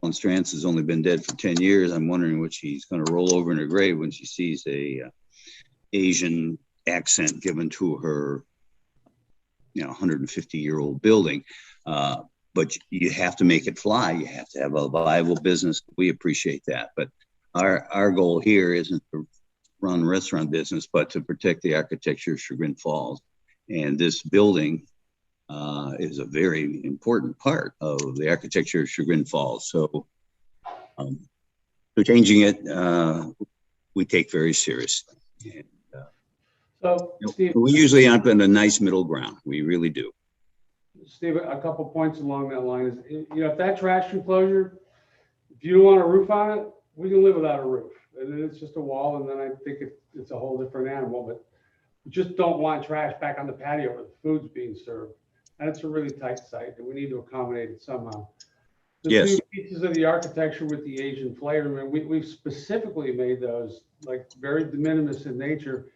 Ellen Strantz has only been dead for 10 years. I'm wondering what she's going to roll over in her grave when she sees a Asian accent given to her, 150-year-old building. But you have to make it fly. You have to have a viable business. We appreciate that. But our goal here isn't to run restaurant business, but to protect the architecture of Chagrin Falls. And this building is a very important part of the architecture of Chagrin Falls. So changing it, we take very seriously. And, So, Steve, we usually end up in a nice middle ground. We really do. Steve, a couple points along that line is, if that trash enclosure, if you don't want a roof on it, we can live without a roof. And then it's just a wall, and then I think it's a whole different animal. But we just don't want trash back on the patio where the food's being served. And it's a really tight site, and we need to accommodate it somehow. The Yes. two pieces of the architecture with the Asian flavor, and we've specifically made those like very de minimis in nature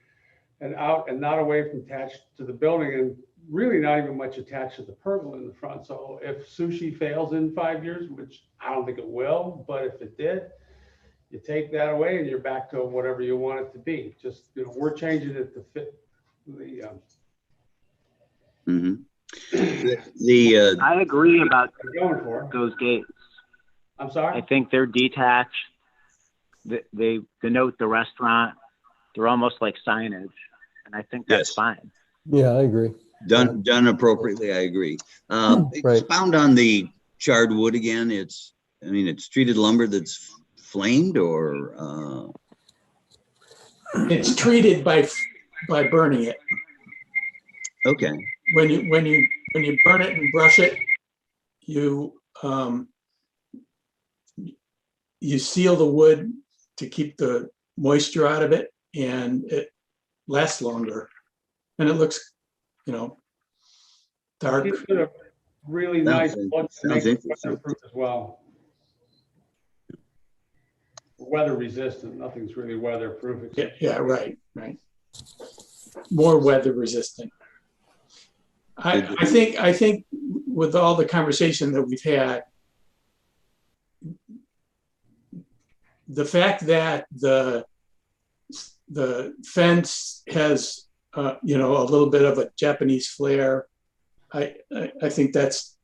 and out and not away from attached to the building, and really not even much attached to the pergola in the front. So if sushi fails in 5 years, which I don't think it will, but if it did, you take that away and you're back to whatever you want it to be. Just, we're changing it to fit the, I agree about going for. those gates. I'm sorry? I think they're detached. They denote the restaurant. They're almost like signage. And I think that's Yes. fine. Yeah, I agree. Done appropriately, I agree. Expound on the charred wood again. It's treated lumber that's flamed, or It's treated by burning it. okay. When you burn it and brush it, you seal the wood to keep the moisture out of it, and it lasts longer, and it looks, dark. It's got a really nice look to make it weatherproof as well. Weather resistant, nothing's really weatherproof. Yeah, right. More weather resistant. I think with all the conversation that we've had, the fact that the fence has a little bit of a Japanese flair, I think that's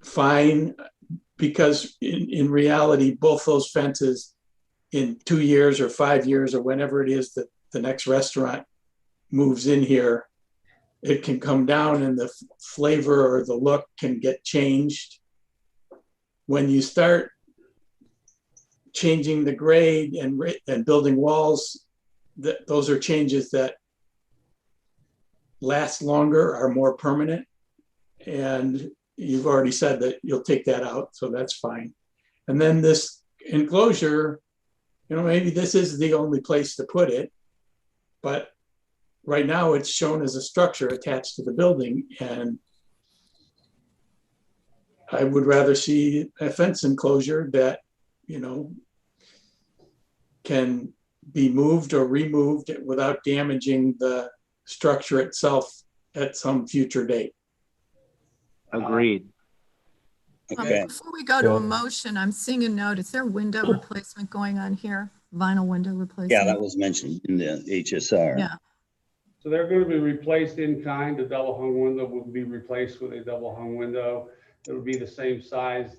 fine, because in reality, both those fences in 2 years or 5 years or whenever it is that the next restaurant moves in here, it can come down and the flavor or the look can get changed. When you start changing the grade and building walls, those are changes that last longer, are more permanent. And you've already said that you'll take that out, so that's fine. And then this enclosure, maybe this is the only place to put it, but right now it's shown as a structure attached to the building, and I would rather see a fence enclosure that, can be moved or removed without damaging the structure itself at some future date. Agreed. Okay. Before we go to a motion, I'm seeing a note. Is there window replacement going on here? Vinyl window replacement? Yeah, that was mentioned in the HSR. Yeah. So they're going to be replaced in kind. The double hung window will be replaced with a double hung window. It'll be the same size,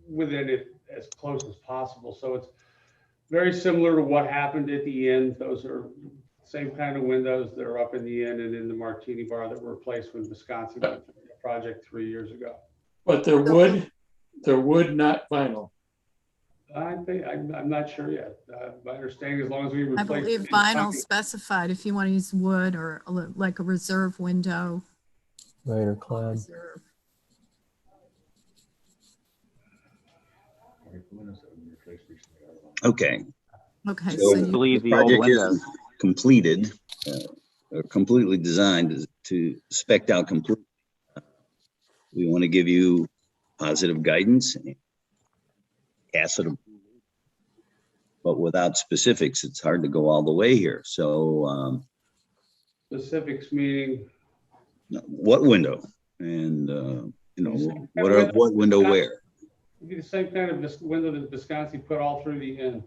within it as close as possible. So it's very similar to what happened at the inn. Those are same kind of windows that are up in the inn and in the Martini Bar that were replaced when Wisconsin went through the project 3 years ago. But they're wood, not vinyl. I'm not sure yet. My understanding, as long as we replace. I believe vinyl specified if you want to use wood or like a reserve window. Right, or clad. Reserve. Okay. Okay, So so I believe the the old project windows. is completed, completely designed to spec'd out completely. We want to give you positive guidance, tacit approval, but without specifics, it's hard to go all the way here. So Specifics meaning, what window? And you know, what window where. It'd be the same kind of window that Visconti put all through the inn.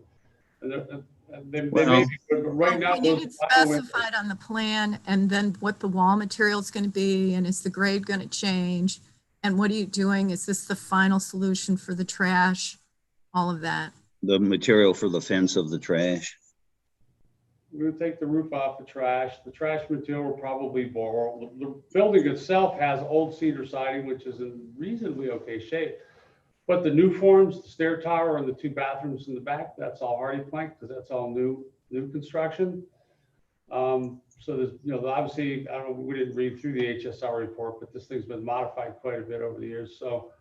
They Well, may be good, but right now. We need those it vinyl windows- specified on the plan, and then what the wall material is going to be, and is the grade going to change? And what are you doing? Is this the final solution for the trash? All of that. The material for the fence of the trash. We're gonna take the roof off the trash. The trash material will probably borrow. The building itself has old cedar siding, which is in reasonably okay shape. But the new forms, the stair tower and the 2 bathrooms in the back, that's all hardy plank because that's all new construction. So there's, you know, obviously, I don't know, we didn't read through the HSR report, but this thing's been modified quite a bit over the years. So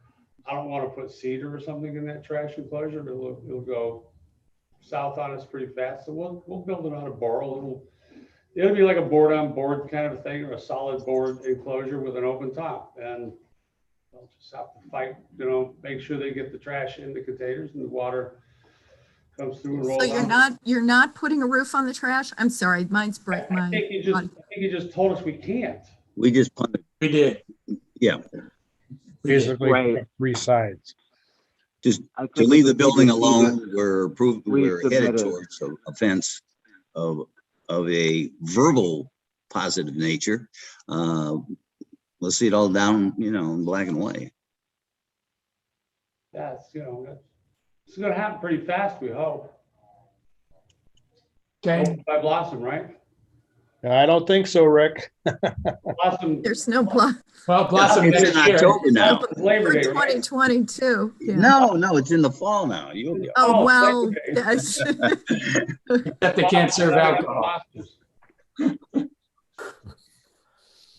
I don't want to put cedar or something in that trash enclosure. It'll go south on us pretty fast. So we'll build it on a borrow. It'll be like a board on board kind of a thing, or a solid board enclosure with an open top. And they'll just have to fight, you know, make sure they get the trash in the containers and the water comes through and rolls So you're not putting a roof on the trash? I'm sorry, mine's bright. I think you just told us we can't. We just punted. We did. Yeah. Basically, Right. 3 sides. Just I to think leave we the building just need alone, we're headed submitted. towards a fence of a verbal positive nature. Let's see it all down, you know, in black and white. Yeah, it's gonna happen pretty fast, we hope. Okay. Open by Blossom, right? I don't think so, Rick. Blossom. There's no block. Well, Blossom It's in next year. October now. Labor Day, For right? 2022. Yeah. No, it's in the fall now. You'll be. Oh, Oh, well, okay. yes. Except they can't serve alcohol.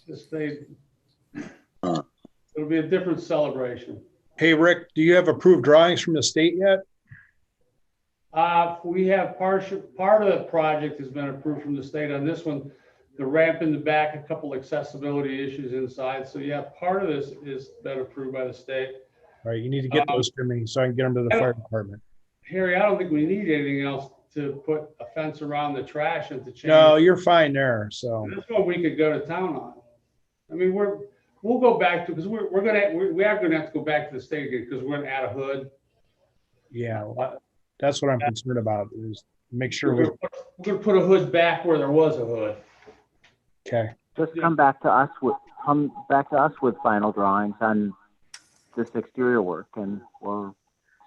Just they, Uh. it'll be a different celebration. Hey, Rick, do you have approved drawings from the state yet? We have part of the project has been approved from the state on this one. The ramp in the back, a couple accessibility issues inside. So yeah, part of this is been approved by the state. All right, you need to get those to me so I can get them to the fire department. Harry, I don't think we need anything else to put a fence around the trash and to change. No, you're fine there, so. That's what we could go to town on. I mean, we'll go back to, because we are gonna have to go back to the state again, because we're gonna add a hood. Yeah, well, that's what I'm concerned about, is make sure We're gonna put a hood back where there was a hood. okay. Just come back to us with final drawings on this exterior work, and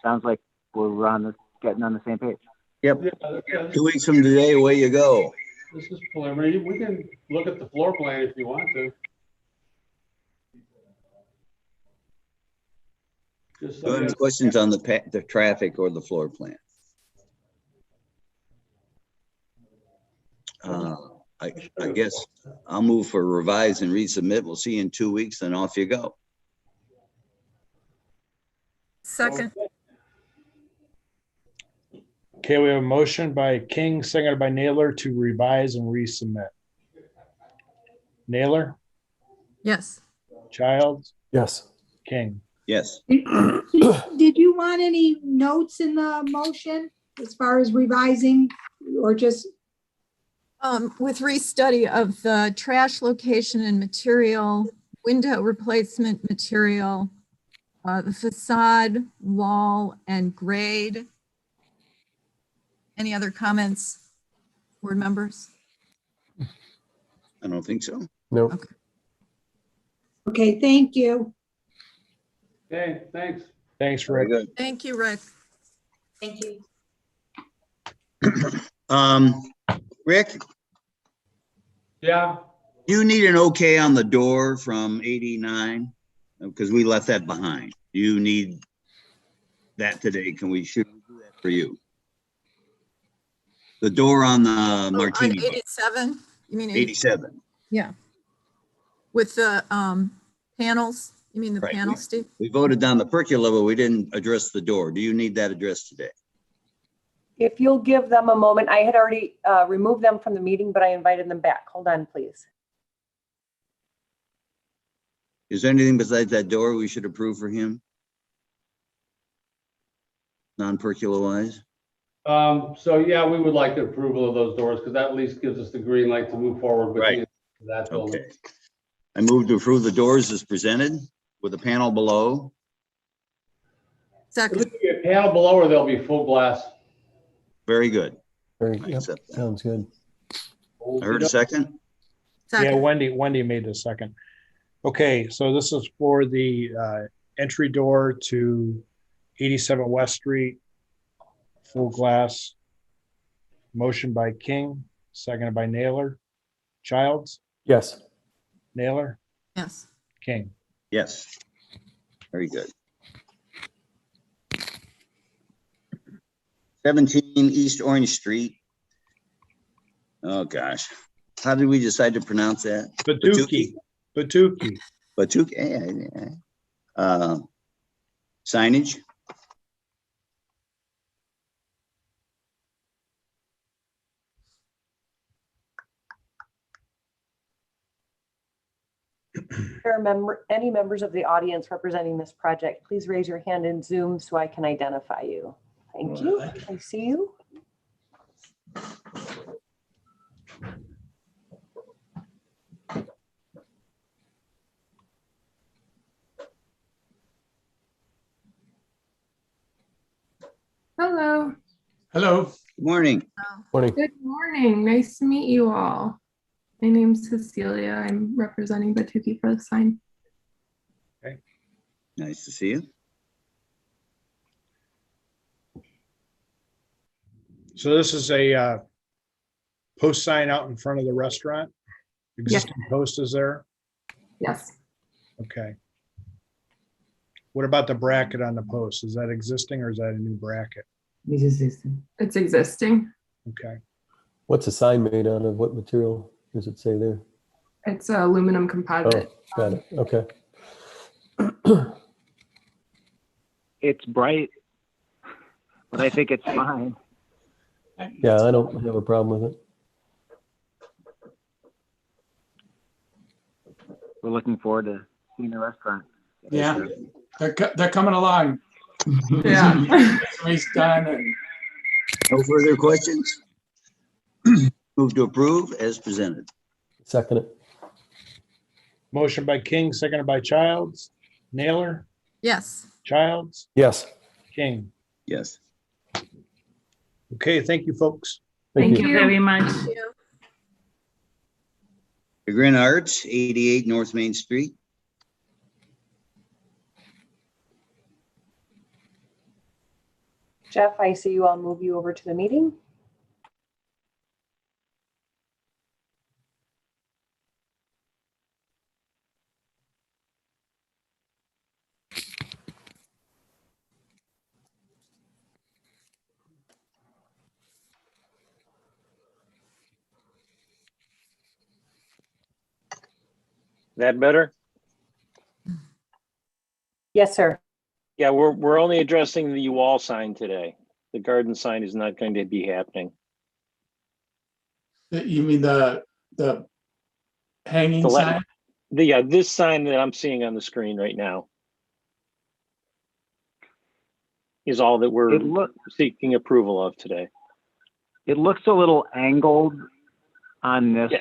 sounds like we're getting on the same page. Yep. Yeah, 2 weeks from today, away you go. this is preliminary. We can look at the floor plan if you want to. Just Do you have any questions on the traffic or the floor plan? I guess I'll move for revise and resubmit. We'll see you in 2 weeks, then off you go. Second. Okay, we have a motion by King, seconded by Naylor to revise and resubmit. Naylor, Yes. Childs, Yes. King. Yes. Did you want any notes in the motion as far as revising or just, With restudy of the trash location and material, window replacement material, the facade, wall, and grade. Any other comments, board members? I don't think so. No. okay, thank you. Okay, thanks. Thanks, Very Rick. good. Thank you, Rick. Thank you. Rick, Yeah, you need an okay on the door from 89? Because we left that behind. You need that today. Should we do that for you? The door on the On Martini, bar, 87? You mean 87. Yeah. With the panels? You mean the Right. panels, Steve? We voted down the pergola, but we didn't address the door. Do you need that addressed today? If you'll give them a moment, I had already removed them from the meeting, but I invited them back. Hold on, please. Is there anything besides that door we should approve for him? Non-pergola wise? so yeah, we would like the approval of those doors, because that at least gives us the green light to move forward with Right. that building. Okay. I move to approve the doors as presented. with a panel below. Second, It'll be a panel below or there'll be full glass. Very good. Very, I yep, accept that. sounds good. I heard a second. Yeah, second, Wendy made the second. Okay, so this is for the entry door to 87 West Street, full glass. Motion by King, seconded by Naylor. Childs, Yes. Naylor, yes. King. Yes. Very good. 17 East Orange Street. Oh, gosh. How did we decide to pronounce that? Batuki. Batuki. Batuki. Yeah. Signage. If there are any members of the audience representing this project, please raise your hand in Zoom so I can identify you. Thank you. I see you. Hello, Hello. Good morning. Morning. good morning. Nice to meet you all. My name's Cecilia. I'm representing Batuki for the sign. Nice to see you. So this is a post sign out in front of the restaurant. Existing post is there. Yes, Okay. What about the bracket on the post? Is that existing or is that a new bracket? it's existing. Okay. What's the sign made out of? What material does it say there? It's a aluminum Oh, composite. got it. Okay. It's bright, but I think it's fine. Yeah, I don't have a problem with it. We're looking forward to seeing the restaurant. Yeah, they're coming along. Yeah. He's done and No further questions? Move to approve as presented. Second it. Motion by King, seconded by Childs. Naylor, Yes. Childs, Yes. King. Yes. Okay, thank you, folks. Thank you. very much. Thank you. Grin Arts, 88 North Main Street. Jeff, I see you. I'll move you over to the meeting. That better? Yes, sir. Yeah, we're only addressing the wall sign today. The garden sign is not going to be happening. you mean the hanging The le- sign? This sign that I'm seeing on the screen right now is all that we're seeking approval of today. It looks a little angled on this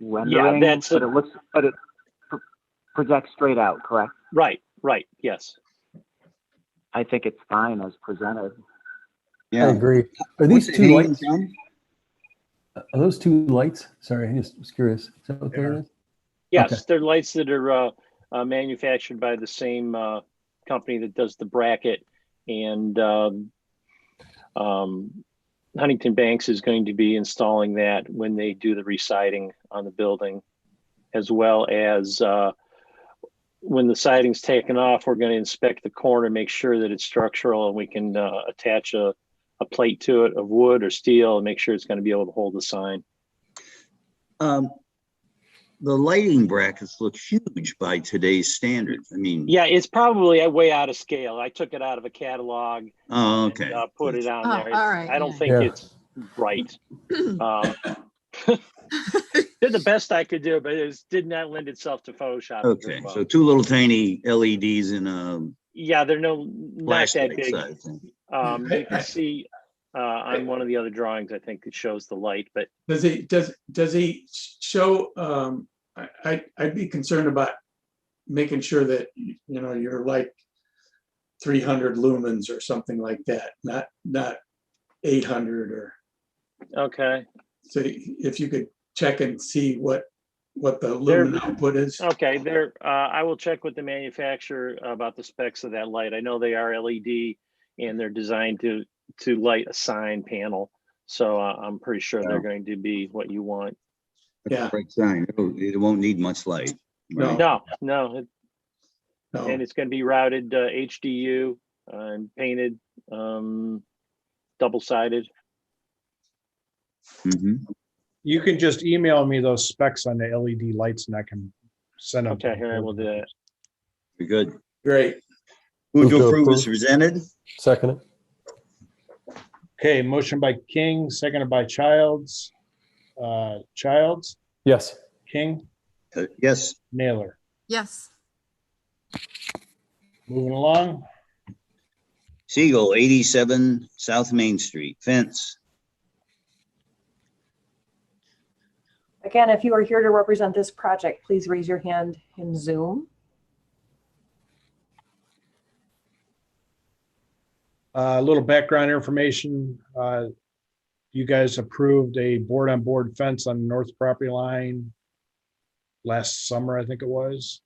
rendering, but it projects straight out, correct? Right, yes. I think it's fine as presented. I agree. Are these two lights? Are those two lights? Sorry, I just was curious. Is that what that is? Yes, Okay. they're lights that are manufactured by the same company that does the bracket, and Huntington Banks is going to be installing that when they do the residing on the building, as well as when the siding's taken off, we're going to inspect the corner, make sure that it's structural, and we can attach a plate to it of wood or steel and make sure it's going to be able to hold the sign. The lighting brackets look huge by today's standards. I mean, yeah, it's probably way out of scale. I took it out of a catalog. Oh, okay. And, put it on there. all right, I don't yeah. think it's right. Did the best I could do, but it did not lend itself to Photoshop. Okay, very well. so two little tiny LEDs in a Yeah, they're not that flashlight big. size thing. You can see on one of the other drawings, I think it shows the light, but Does he show, I'd be concerned about making sure that, you're like 300 lumens or something like that, not 800 or, Okay. so if you could check and see what the lumen output is. Okay, there, I will check with the manufacturer about the specs of that light. I know they are LED and they're designed to light a sign panel. So I'm pretty sure they're going to be what you want. Yeah. Bright sign. It won't need much light. Right? No. No. And it's going to be routed HDU and painted double-sided. You can just email me those specs on the LED lights and I can send them. Okay, here I will do that. Very good. Great. Move to approve as presented. Second it. Okay, motion by King, seconded by Childs. Childs, Yes. King, Yes. Naylor. Yes. Moving along. Seagull, 87 South Main Street, fence. Again, if you are here to represent this project, please raise your hand in Zoom. A little background information. You guys approved a board-on-board fence on the north property line last summer, I think it was.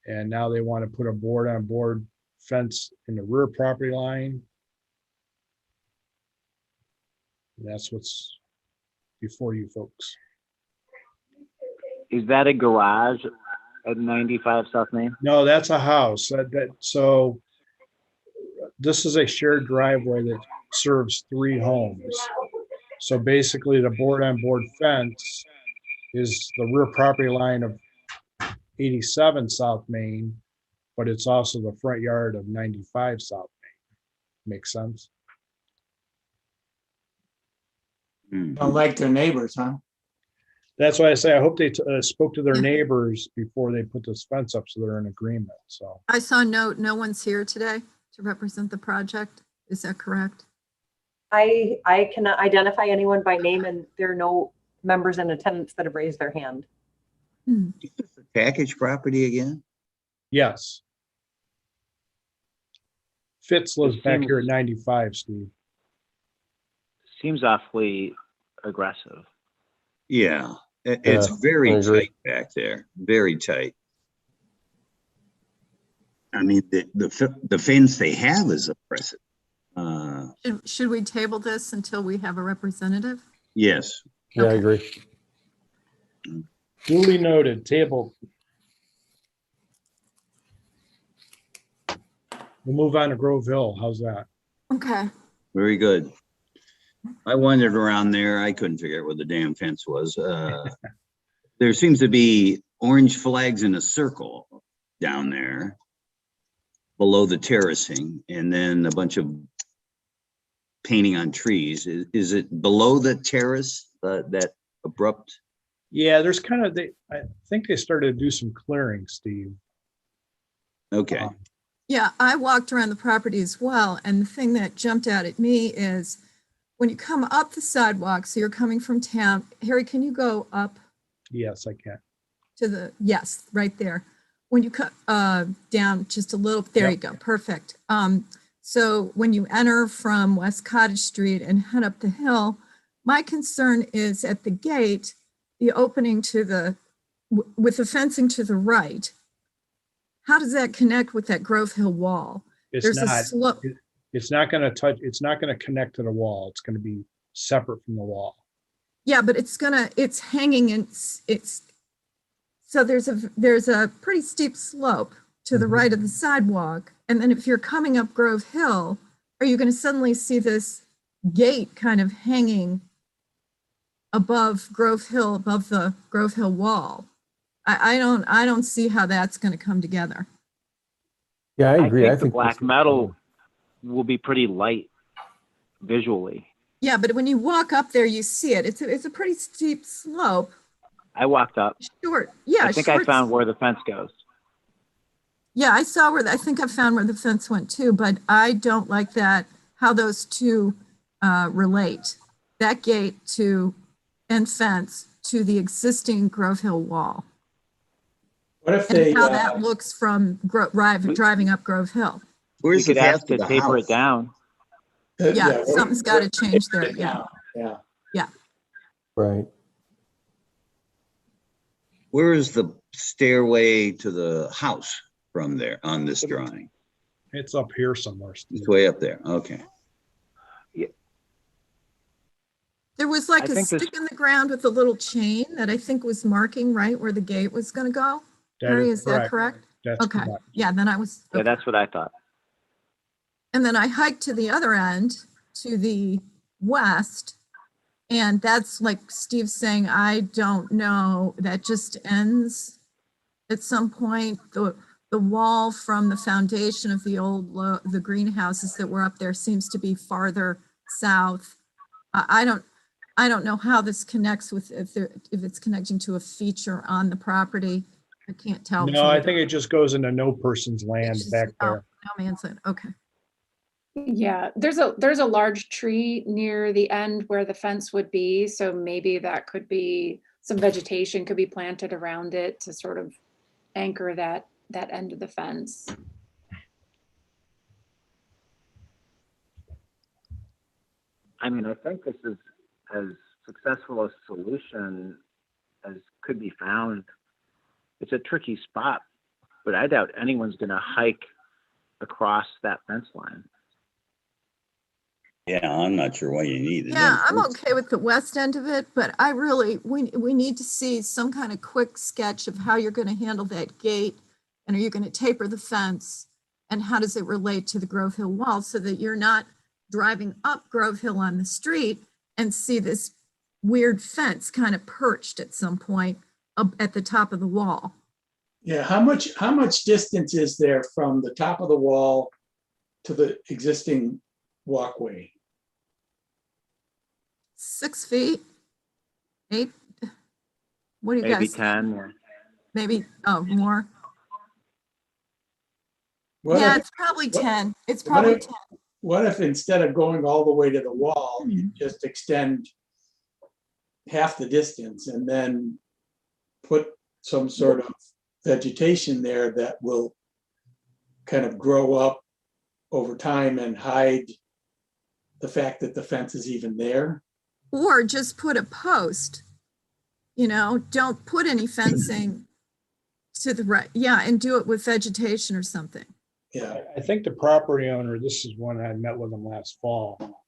And now they want to put a board-on-board fence in the rear property line. And that's what's before you folks. Is that a garage at 95 South Main? No, that's a house. So this is a shared driveway that serves 3 homes. So basically the board-on-board fence is the rear property line of 87 South Main, but it's also the front yard of 95 South Main. Makes sense? Don't like their neighbors, huh? That's why I say I hope they spoke to their neighbors before they put this fence up so they're in agreement. So I saw no one's here today to represent the project. Is that correct? I cannot identify anyone by name, and there are no members in attendance that have raised their hand. Package property again? yes. Fitz lives back here at 95, Steve. Seems awfully aggressive. Yeah, it's very tight back there, very tight. I mean, the fence they have is oppressive. Should we table this until we have a representative? Yes. Yeah, I Okay. agree. Duly noted, table. We'll move on to Groveville. How's that? Okay. Very good. I wandered around there. I couldn't figure out where the damn fence was. There seems to be orange flags in a circle down there below the terracing, and then a bunch of painting on trees. Is it below the terrace, that abrupt? Yeah, there's kind of, I think they started to do some clearing, Steve. Okay. Yeah, I walked around the property as well, and the thing that jumped out at me is when you come up the sidewalk, so you're coming from town. Harry, can you go up Yes, I can. to the, yes, right there. When you cut down just a little, there you go, perfect. So when you enter from West Cottage Street and head up the hill, my concern is at the gate, the opening to the, with the fencing to the right. How does that connect with that Groveville wall? It's a not, slope. it's not going to touch, it's not going to connect to the wall. It's going to be separate from the wall. Yeah, but it's hanging and so there's a pretty steep slope to the right of the sidewalk. And then if you're coming up Grove Hill, are you going to suddenly see this gate kind of hanging above Grove Hill, above the Grove Hill wall? I don't see how that's going to come together. Yeah, I agree. I think the black metal will be pretty light visually. Yeah, but when you walk up there, you see it. It's a pretty steep slope. I walked up. Short. Yeah, I think I found where the fence goes. Yeah, I saw I think I found where the fence went too, but I don't like that, how those two relate. That gate and fence to the existing Grove Hill wall. What if they, and how that looks from driving up Grove Hill. We Where's the could ask path to to the taper it house? down. Yeah, something's got to change there. Yeah. Yeah. Right. Where is the stairway to the house from there on this drawing? It's up here somewhere. It's way up there. Okay. There was like I a think this- stick in the ground with a little chain that I think was marking right where the gate was going to go. Harry, is that correct? That's Okay. correct. Yeah, then I was. Yeah, Okay. that's what I thought. And then I hiked to the other end, to the west. And that's like Steve's saying, I don't know, that just ends at some point. The wall from the foundation of the old, the greenhouses that were up there seems to be farther south. I don't know how this connects with, if it's connecting to a feature on the property. I can't tell. No, I think it just goes into no person's land back there. No man's land, okay. Yeah, there's a large tree near the end where the fence would be, so maybe that could be, some vegetation could be planted around it to sort of anchor that end of the fence. I mean, I think this is as successful a solution as could be found. It's a tricky spot, but I doubt anyone's going to hike across that fence line. Yeah, I'm not sure why you need it. Yeah, I'm okay with the west end of it, but I really, we need to see some kind of quick sketch of how you're going to handle that gate. And are you going to taper the fence? And how does it relate to the Grove Hill wall so that you're not driving up Grove Hill on the street and see this weird fence kind of perched at some point up at the top of the wall? Yeah, how much distance is there from the top of the wall to the existing walkway? 6 feet? 8? What do you Maybe guys? 10. Yeah. Maybe, oh, more? What Yeah, if- it's probably what- 10. It's what probably if- 10. What if instead of going all the way to the wall, you just extend half the distance and then put some sort of vegetation there that will kind of grow up over time and hide the fact that the fence is even there? Or just put a post, don't put any fencing to the right. Yeah, and do it with vegetation or something. Yeah. I think the property owner, this is when I met with him last fall,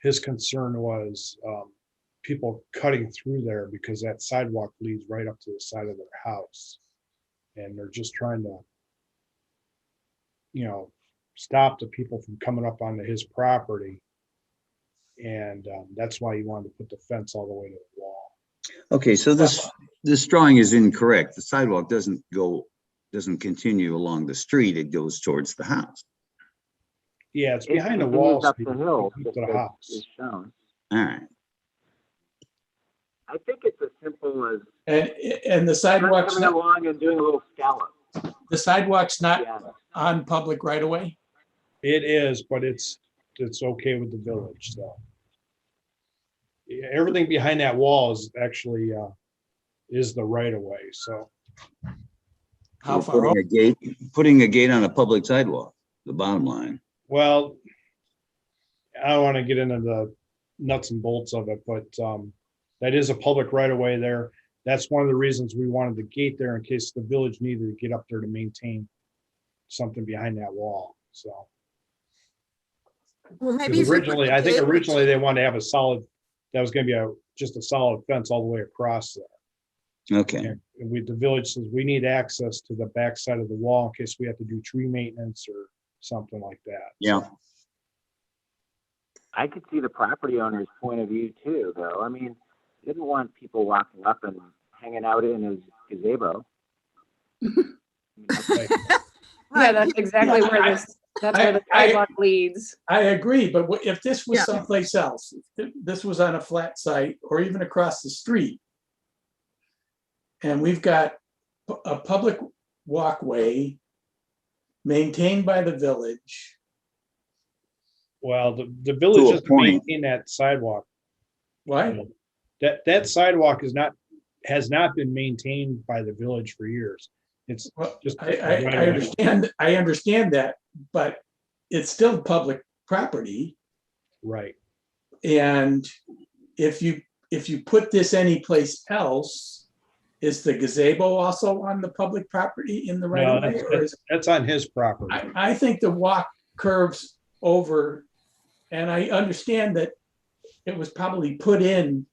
his concern was people cutting through there because that sidewalk leads right up to the side of their house. And they're just trying to, stop the people from coming up onto his property. And that's why he wanted to put the fence all the way to the wall. Okay, so this drawing is incorrect. The sidewalk doesn't continue along the street. It goes towards the house. Yeah, it's It behind the continues walls. up the hill, To just the as house. is shown. All right. I think it's as simple as And the sidewalk's coming not, along and doing a little scallop. the sidewalk's not Yeah. on public right of way? It is, but it's okay with the village, so. Yeah, everything behind that wall is actually, is the right of way, so. How far over? Putting a gate on a public sidewalk, the bottom line. Well, I don't want to get into the nuts and bolts of it, but that is a public right of way there. That's one of the reasons we wanted the gate there in case the village needed to get up there to maintain something behind that wall, so. Well, maybe. Because originally, I think originally they wanted to have that was gonna be just a solid fence all the way across there. Okay. And the village says we need access to the back side of the wall in case we have to do tree maintenance or something like that. Yeah. I could see the property owner's point of view too, though. I mean, he didn't want people walking up and hanging out in his gazebo. Yeah, that's exactly where the sidewalk leads. I agree, but if this was Yeah. someplace else, if this was on a flat site or even across the street, and we've got a public walkway maintained by the village. Well, the village To a doesn't point. maintain that sidewalk. What? That sidewalk has not been maintained by the village for years. It's Well, just. I understand that, but it's still public property. Right. And if you put this anyplace else, is the gazebo also on the public property in the right No, of way? Or is, that's on his property. I think the walk curves over, and I understand that it was probably put in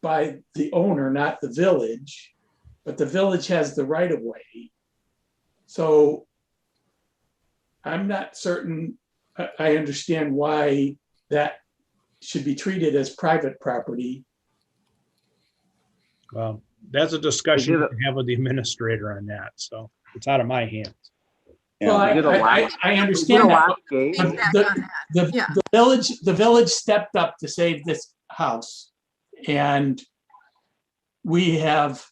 by the owner, not the village, but the village has the right of way. So I'm not certain I understand why that should be treated as private property. Well, that's a discussion you can have with the administrator on that. So it's out of my hands. Well, I understand that. The village stepped up to save this house, and we have,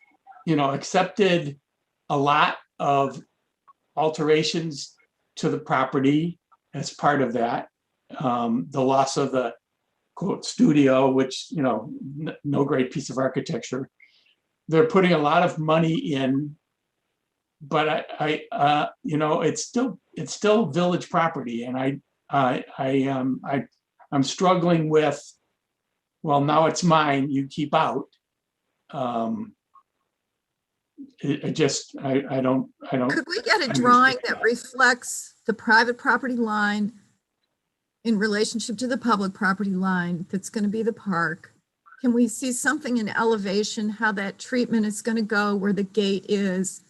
accepted a lot of alterations to the property as part of that. The loss of the quote studio, which, no great piece of architecture. They're putting a lot of money in, but it's still village property, and I'm struggling with, well, now it's mine, you keep out. I don't. Could we get a drawing that reflects the private property line in relationship to the public property line that's going to be the park? Can we see something in elevation, how that treatment is going to go, where the gate is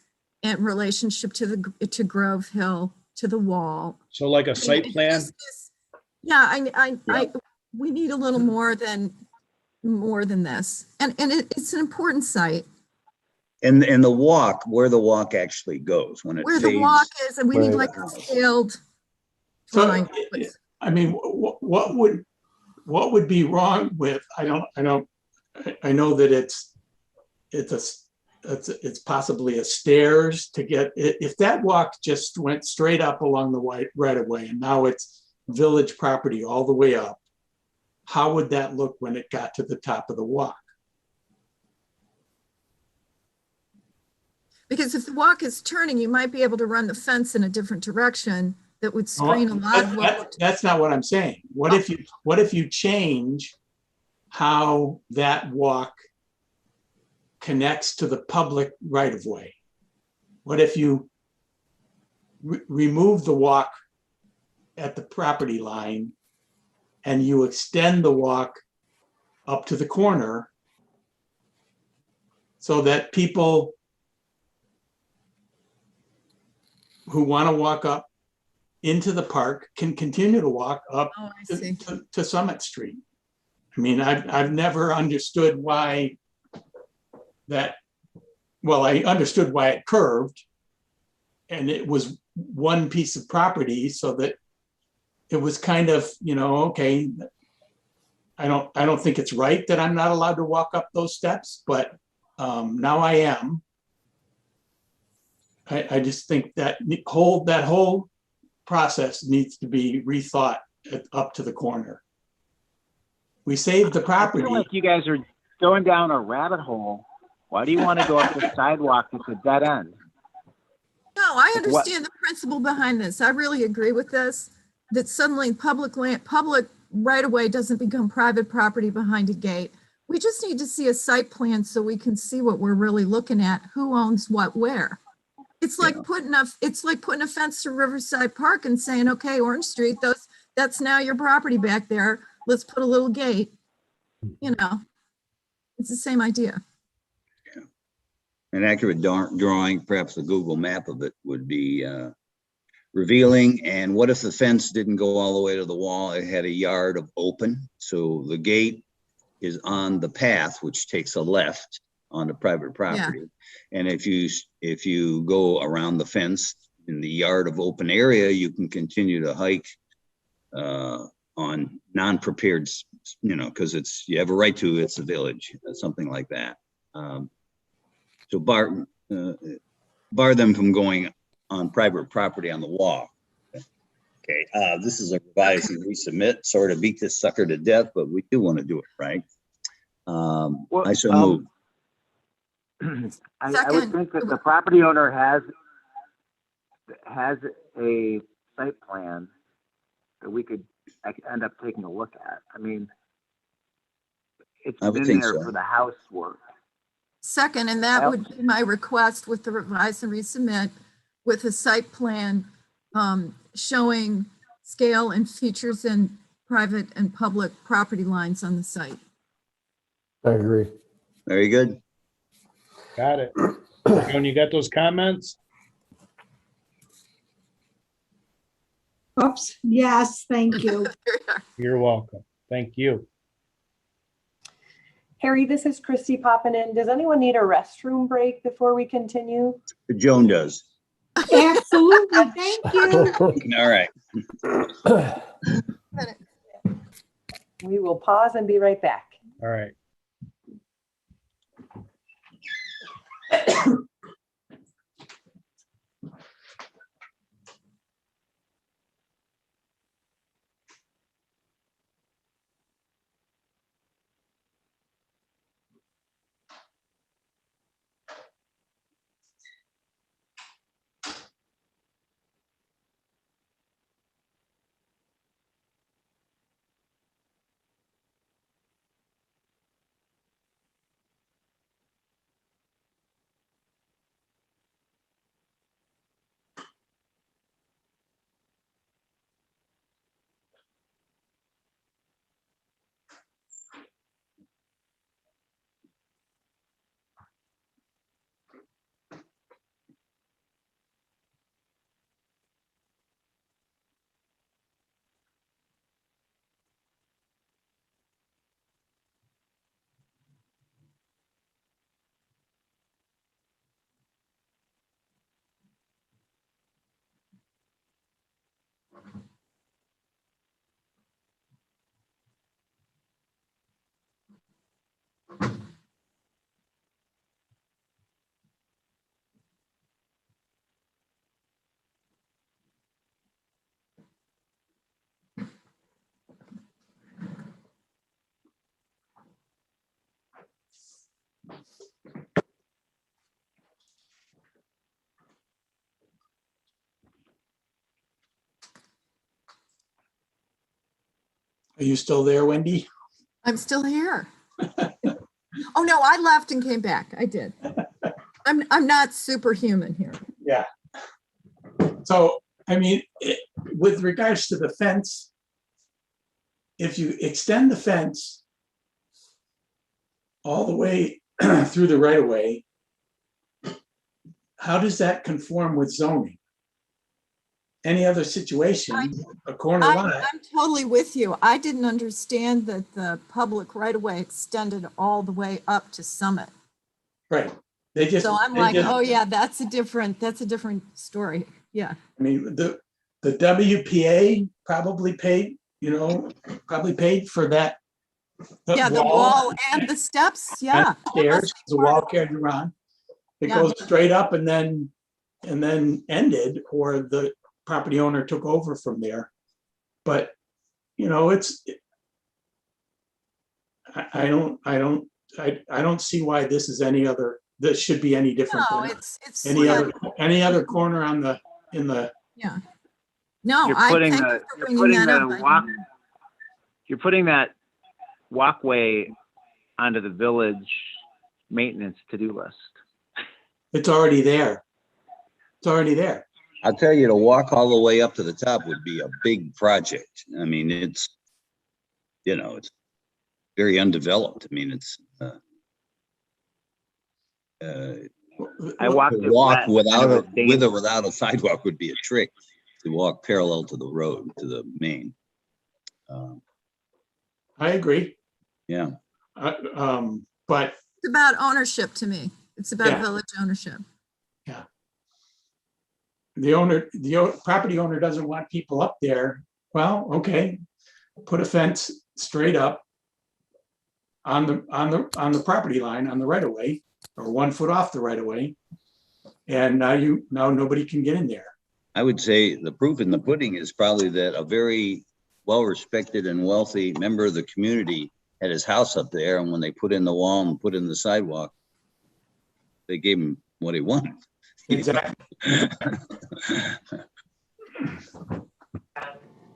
in relationship to Groveville, to the wall? So like a site plan? Yeah, we need a little more than this. And it's an important site. And the walk, where the walk actually goes when it Where fades. the walk is, and we need like a scaled drawing. I mean, what would be wrong with, I know that it's possibly a stairs to get, if that walk just went straight up along the right of way, and now it's village property all the way up, how would that look when it got to the top of the walk? Because if the walk is turning, you might be able to run the fence in a different direction that would screen a lot of what. That's not what I'm saying. What if you change how that walk connects to the public right of way? What if you remove the walk at the property line and you extend the walk up to the corner so that people who want to walk up into the park can continue to walk up to Summit Street? I mean, I've never understood why that, well, I understood why it curved, and it was one piece of property, so that it was kind of, okay, I don't think it's right that I'm not allowed to walk up those steps, but now I am. I just think that whole process needs to be rethought up to the corner. We saved the property. I feel like you guys are going down a rabbit hole. Why do you want to go up the sidewalk that's a dead end? No, I understand the principle behind this. I really agree with this, that suddenly public right of way doesn't become private property behind a gate. We just need to see a site plan so we can see what we're really looking at, who owns what where. It's like putting a fence to Riverside Park and saying, okay, Orange Street, that's now your property back there. Let's put a little gate. It's the same idea. Yeah. An accurate drawing, perhaps a Google map of it, would be revealing. And what if the fence didn't go all the way to the wall? It had a yard of open. So the gate is on the path, which takes a left on the private property. Yeah. And if you go around the fence in the yard of open area, you can continue to hike on non-prepared, because you have a right to, it's a village, something like that. So bar them from going on private property on the wall. Okay, this is a revised and resubmit. Sorry to beat this sucker to death, but we do want to do it right. I so move. I would think that the property owner has a site plan that we could end up taking a look at. I mean, it's I would been think there so. for the housework. Second, and that would be my request with the revise and resubmit with a site plan showing scale and features and private and public property lines on the site. I agree. Very good. Got it. Joan, you got those comments? Oops, yes, thank you. You're welcome. Thank you. Harry, this is Christy popping in. Does anyone need a restroom break before we continue? Joan does. Absolutely, thank you. All right. We will pause and be right back. All right. Are you still there, Wendy? I'm still here. Oh, no, I left and came back. I did. I'm not superhuman here. Yeah. So, I mean, with regards to the fence, if you extend the fence all the way through the right of way, how does that conform with zoning? Any other situation, a corner lot? I'm totally with you. I didn't understand that the public right of way extended all the way up to Summit. Right. They just. So I'm they like, just- oh yeah, that's a different story. Yeah. I mean, the WPA probably paid, probably paid for that. Yeah, the wall and the steps. Yeah. Stairs, the wall carried around. It Yeah. goes straight up and then ended, or the property owner took over from there. But, I don't see why this should be any different No, than it's any other corner in the. Yeah. No, You're I putting thank the- you for you're bringing putting that the up. walk- You're putting that walkway onto the village maintenance to-do list. It's already there. It's already there. I'll tell you, to walk all the way up to the top would be a big project. I mean, it's very undeveloped. I mean, it's I walked to it walk wet, and it was with or dangerous. without a sidewalk would be a trick. To walk parallel to the road, to the main. I agree. Yeah. But It's about ownership to me. It's about Yeah. village ownership. the property owner doesn't want people up there. Well, okay, put a fence straight up on the property line, on the right of way, or 1 foot off the right of way. And now nobody can get in there. I would say the proof in the pudding is probably that a very well-respected and wealthy member of the community had his house up there, and when they put in the wall and put in the sidewalk, they gave him what he wanted. Exactly.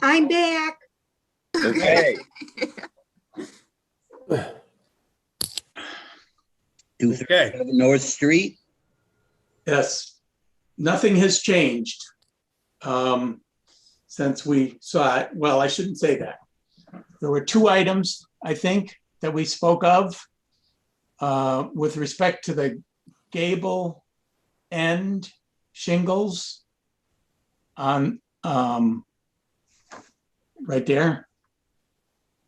I'm back. Okay. 237 North Street. Yes, nothing has changed since we saw it. Well, I shouldn't say that. There were two items, I think, that we spoke of with respect to the gable end shingles on right there.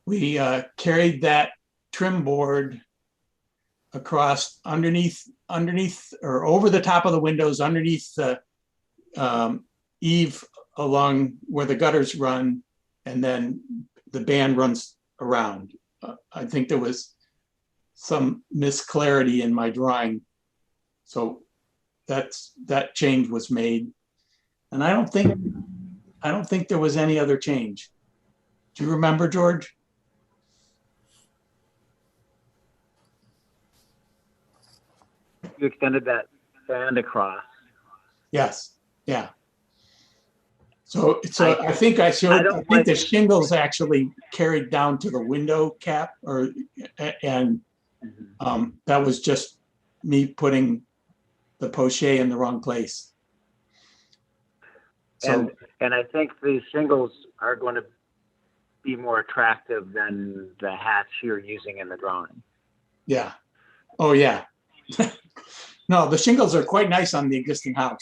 We carried that trim board across underneath or over the top of the windows, underneath the eave along where the gutters run, and then the band runs around. I think there was some misclarity in my drawing. So that change was made. And I don't think there was any other change. Do you remember, George? You extended that band across. Yes, yeah. So I think I showed, I think the shingles actually carried down to the window cap, and that was just me putting the poche in the wrong place. So, and I think these shingles are going to be more attractive than the hatch you're using in the drawing. yeah. Oh, yeah. No, the shingles are quite nice on the existing house.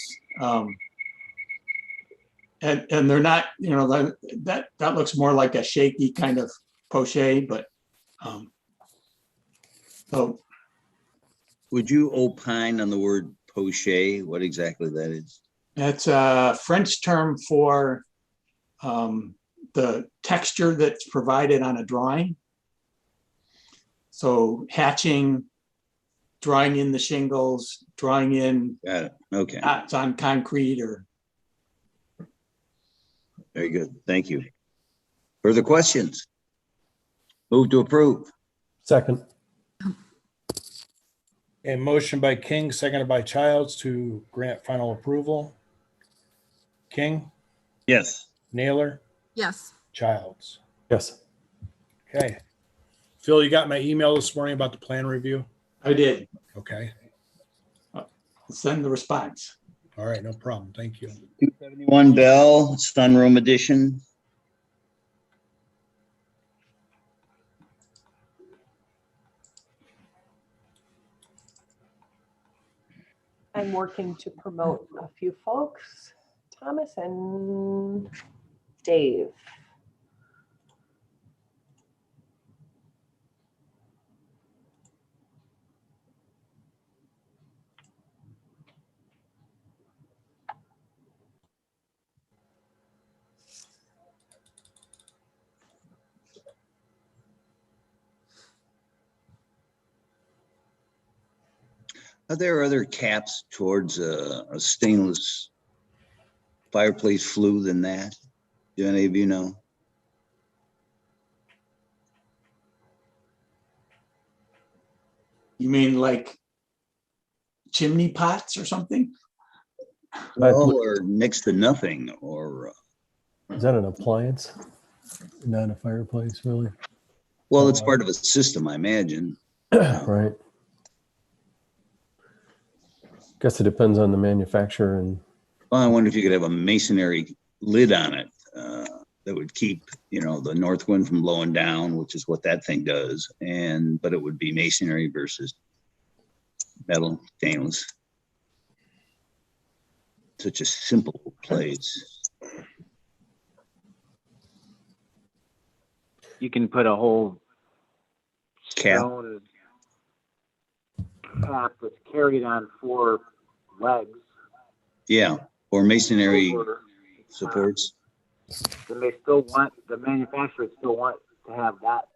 And they're not, you know, that looks more like a shaky kind of poche, but so. Would you opine on the word poche? What exactly that is? It's a French term for the texture that's provided on a drawing. So hatching, drawing in the shingles, drawing in okay. dots on concrete or. Very good. Thank you. Further questions? Move to approve. Second. A motion by King, seconded by Childs to grant final approval. King, Yes. Naylor, Yes. Childs. Yes. Okay. Phil, you got my email this morning about the plan review? I did. Okay. Send the response. All right, no problem. Thank you. 271 Bell, sunroom addition. I'm working to promote a few folks, Thomas and Dave. Are there other caps towards a stainless fireplace flue than that? Do any of you know? You mean like chimney pots or something? Well, or next to nothing, or is that an appliance? Not a fireplace, really? well, it's part of a system, I imagine. Right. Guess it depends on the manufacturer and. Well, I wonder if you could have a masonry lid on it that would keep, you know, the north wind from blowing down, which is what that thing does. But it would be masonry versus metal, stainless. Such a simple place. You can put a whole Cap. stone cap that's carried on 4 legs. Yeah, or masonry over, supports. Then they still want, the manufacturers still want to have that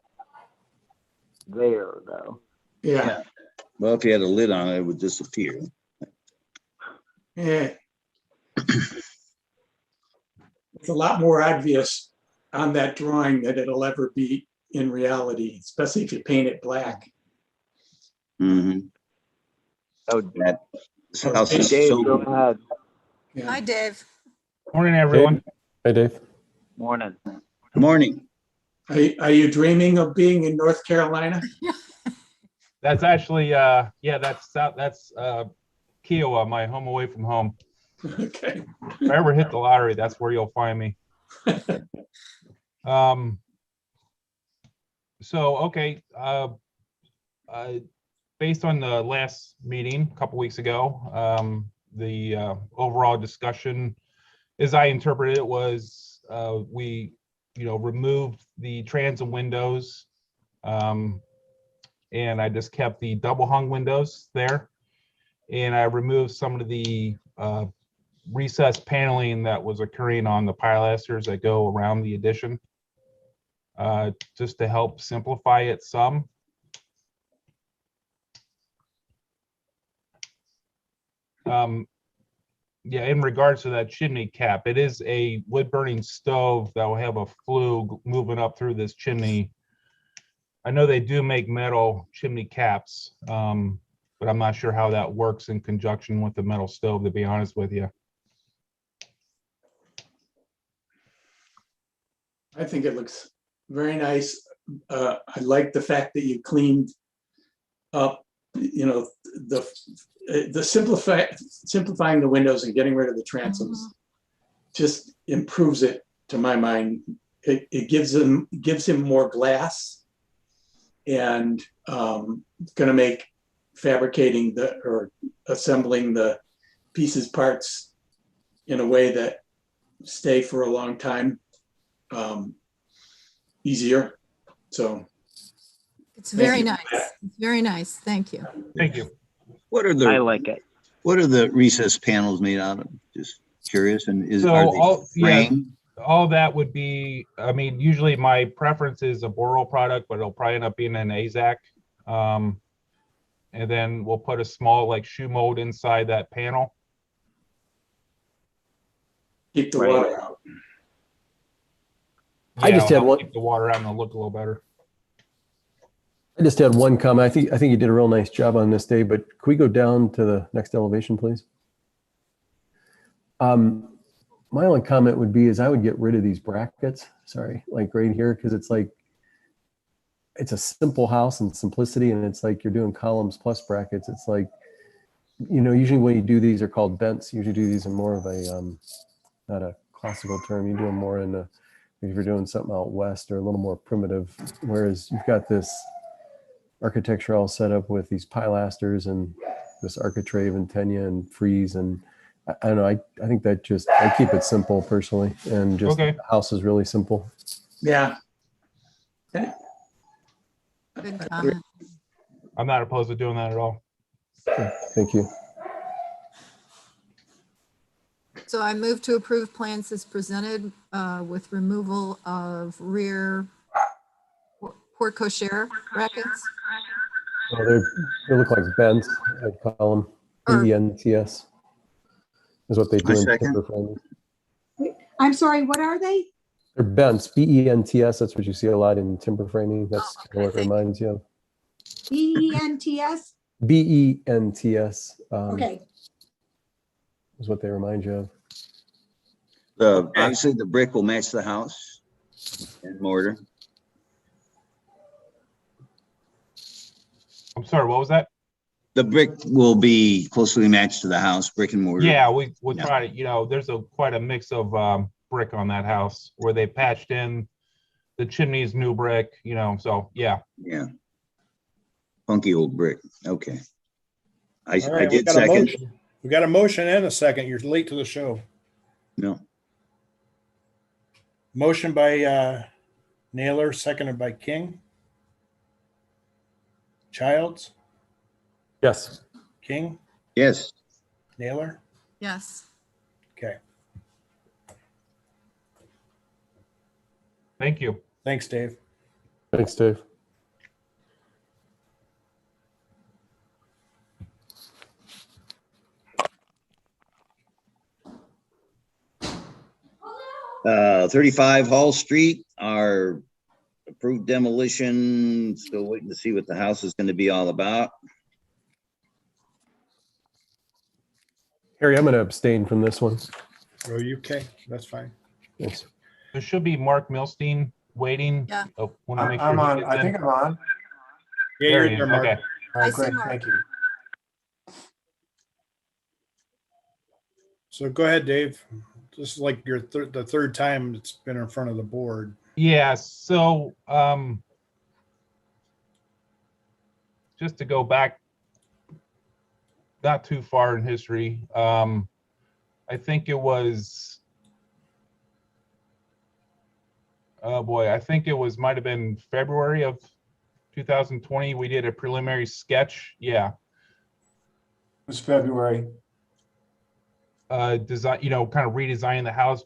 there, though. Yeah. Well, if you had a lid on it, it would disappear. Yeah. It's a lot more obvious on that drawing that it'll ever be in reality, especially if you paint it black. Mm-hmm. Oh, That house Dave, is go so, ahead. Yeah. Hi, Dave. Morning, everyone. Hey, Dave. Morning. morning. Are you dreaming of being in North Carolina? That's actually, yeah, that's Kiowa, my home away from home. Okay. If I ever hit the lottery, that's where you'll find me. So, okay, based on the last meeting a couple weeks ago, the overall discussion, as I interpreted it, was we, removed the transom windows, and I just kept the double hung windows there, and I removed some of the recessed paneling that was occurring on the pilasters that go around the addition, just to help simplify it some. Yeah, in regards to that chimney cap, it is a wood burning stove that will have a flue moving up through this chimney. I know they do make metal chimney caps, but I'm not sure how that works in conjunction with the metal stove, to be honest with you. I think it looks very nice. I like the fact that you cleaned up, the simplifying the windows and getting rid of the transoms just improves it, to my mind. It gives him more glass, and going to make fabricating or assembling the pieces parts in a way that stay for a long time easier. So It's very nice. It's very nice. Thank you. Thank you. What are I the, like it. what are the recessed panels made out of? Just curious. And So are they all, yeah, framed? all that would be, I mean, usually my preference is a Boral product, but it'll probably end up being an AZAC. And then we'll put a small like shoe mold inside that panel. keep the Right. water out. I just had I'll one- keep the water out and it'll look a little better. I just had one comment. I think you did a real nice job on this, Dave, but can we go down to the next elevation, please? My only comment would be is I would get rid of these brackets, sorry, like right here, because it's like, it's a simple house and simplicity, and it's like you're doing columns plus brackets. It's like, usually when you do these are called bents. You usually do these in more of a, not a classical term. You do them more in a, if you're doing something out west or a little more primitive, whereas you've got this architecture all set up with these pilasters and this architrave and tenon and frieze, and I don't know, I think that just, I keep it simple personally, and just Okay. the house is really simple. Yeah. Good comment. I'm not opposed to doing that at all. Okay, thank you. So I move to approve plans as presented with removal of rear porte cochere brackets. Oh, they look like bents, I'd call them. Or- BENTS is what they do I in second. timber framing. I'm sorry, what are they? They're bents, BENTS. That's what you see a lot in timber framing. That's Oh, kind of what it thank you. reminds you of. BENTS? BENTS Okay, is what they remind you of. Obviously the brick will match the house and mortar. I'm sorry, what was that? The brick will be closely matched to the house, brick and mortar. Yeah, we'll Yeah. try to, there's quite a mix of brick on that house where they patched in the chimney's new brick, so yeah. Yeah. Funky old brick. Okay. All I right, we did got a second. motion. We got a motion and a second. You're late to the show. No. Motion by Naylor, seconded by King. Childs, Yes. King, Yes. Naylor. Yes. Okay, Thank you. thanks, Dave. Thanks, Dave. Uh, 35 Hall Street, our approved demolition, still waiting to see what the house is going to be all about. Harry, I'm going to abstain from this one. Are you okay? That's fine. Thanks. There should be Mark Milstein waiting. Yeah. Oh, want to make sure I'm he on. gets I in. think I'm on. Yeah, There you're he there, is. Mark. Okay. All I right, see great. Mark. Thank you. So go ahead, Dave. This is like your the third time it's been in front of the board. Yeah, so just to go back not too far in history, I think it was, oh boy, I think it was, might have been February of 2020. We did a preliminary sketch. Yeah. It was February. Design, kind of redesigning the house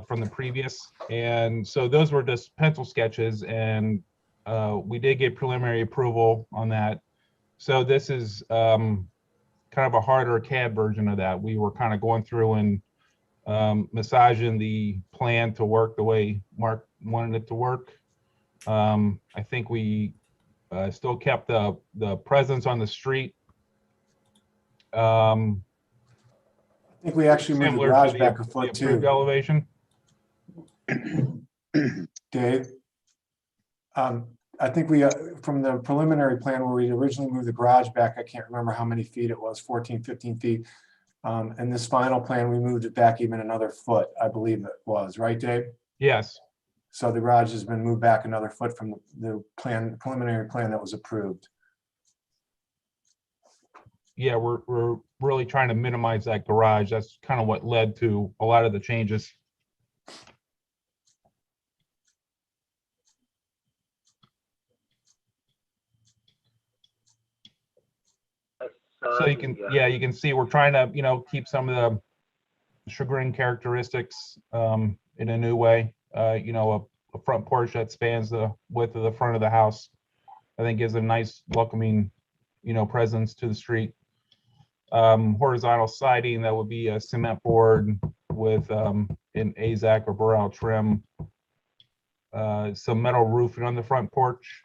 from the previous. And so those were just pencil sketches, and we did get preliminary approval on that. So this is kind of a harder CAD version of that. We were kind of going through and massaging the plan to work the way Mark wanted it to work. I think we still kept the presence on the street. I think we actually moved the Similar garage to back a the foot approved too. elevation. Dave. I think we, from the preliminary plan where we originally moved the garage back, I can't remember how many feet it was, 14, 15 feet. And this final plan, we moved it back even another foot, I believe it was, right, Dave? Yes. So the garage has been moved back another foot from the preliminary plan that was approved. Yeah, we're really trying to minimize that garage. That's kind of what led to a lot of the changes. So you can, yeah, you can see we're trying to, keep some of the chagrin characteristics in a new way. A front porch that spans the width of the front of the house, I think gives a nice welcoming, presence to the street. Horizontal siding, that would be a cement board with an AZAC or Burrell trim. Some metal roofing on the front porch.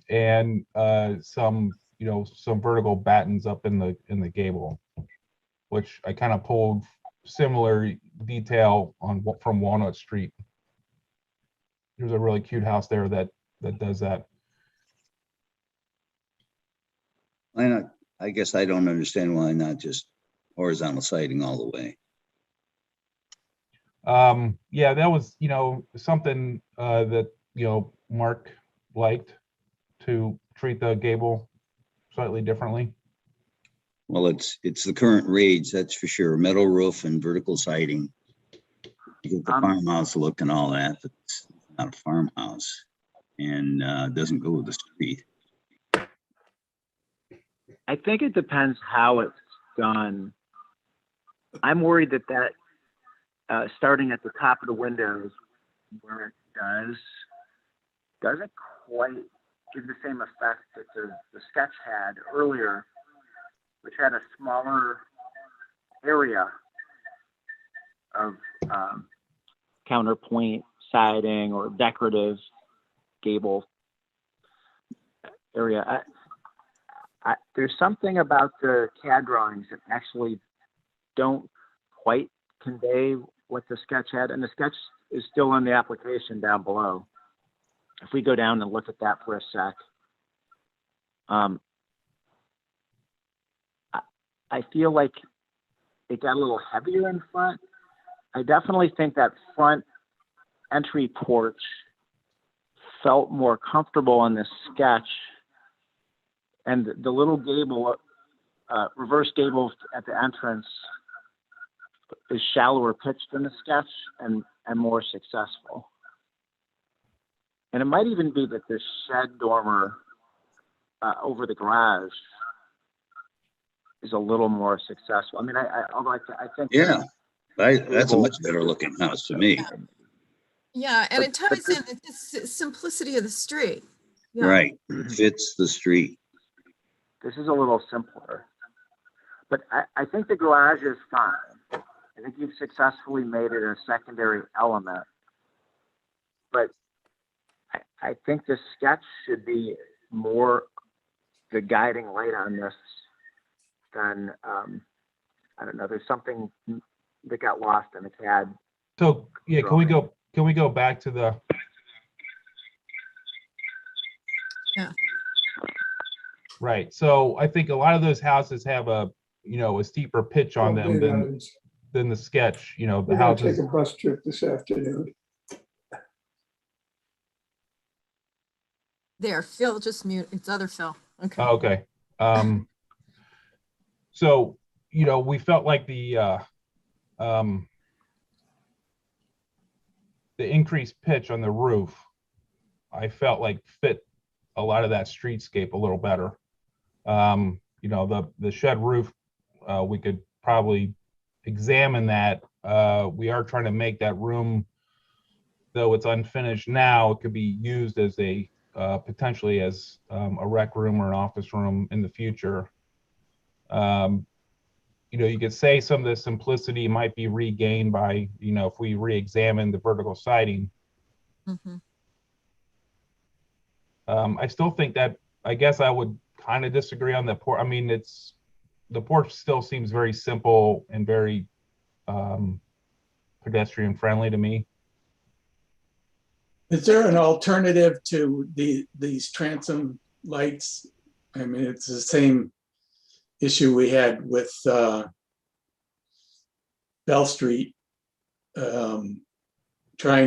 And some vertical battens up in the gable, which I kind of pulled similar detail from Walnut Street. There's a really cute house there that does that. Why not? I guess I don't understand why not just horizontal siding all the way. Yeah, that was something that Mark liked, to treat the gable slightly differently. Well, it's the current rage, that's for sure. Metal roof and vertical siding. You get the farmhouse look and all that, but it's not a farmhouse, and doesn't go with the street. I think it depends how it's done. I'm worried that starting at the top of the windows where it doesn't quite give the same effect that the sketch had earlier, which had a smaller area of counterpoint siding or decorative gable area. There's something about the CAD drawings that actually don't quite convey what the sketch had, and the sketch is still in the application down below. If we go down and look at that for a sec, I feel like it got a little heavier in front. I definitely think that front entry porch felt more comfortable in this sketch, and the little gable, reverse gable at the entrance is shallower pitched in the sketch and more successful. And it might even be that this shed dormer over the garage is a little more successful. I mean, although I think. Yeah, that's a much better looking house to me. Yeah, and it ties in the simplicity of the street. Yeah. Right, it fits the street. This is a little simpler. But I think the garage is fine. I think you've successfully made it a secondary element. But I think the sketch should be more the guiding light on this, then I don't know, there's something that got lost in the CAD. So yeah, can we go back to the? Yeah. Right. So I think a lot of those houses have a steeper pitch on them than the sketch. The We're gonna houses. take a bus trip this afternoon. There, Phil just mute. It's other Phil. Okay. Oh, okay. So we felt like the increased pitch on the roof, I felt like fit a lot of that streetscape a little better. The shed roof, we could probably examine that. We are trying to make that room, though it's unfinished now, it could be used as a potentially as a rec room or an office room in the future. You could say some of the simplicity might be regained by, if we re-examine the vertical siding. Mm-hmm. I still think that, I guess I would kind of disagree on the porch. I mean, the porch still seems very simple and very pedestrian friendly to me. Is there an alternative to these transom lights? I mean, it's the same issue we had with Bell Street, trying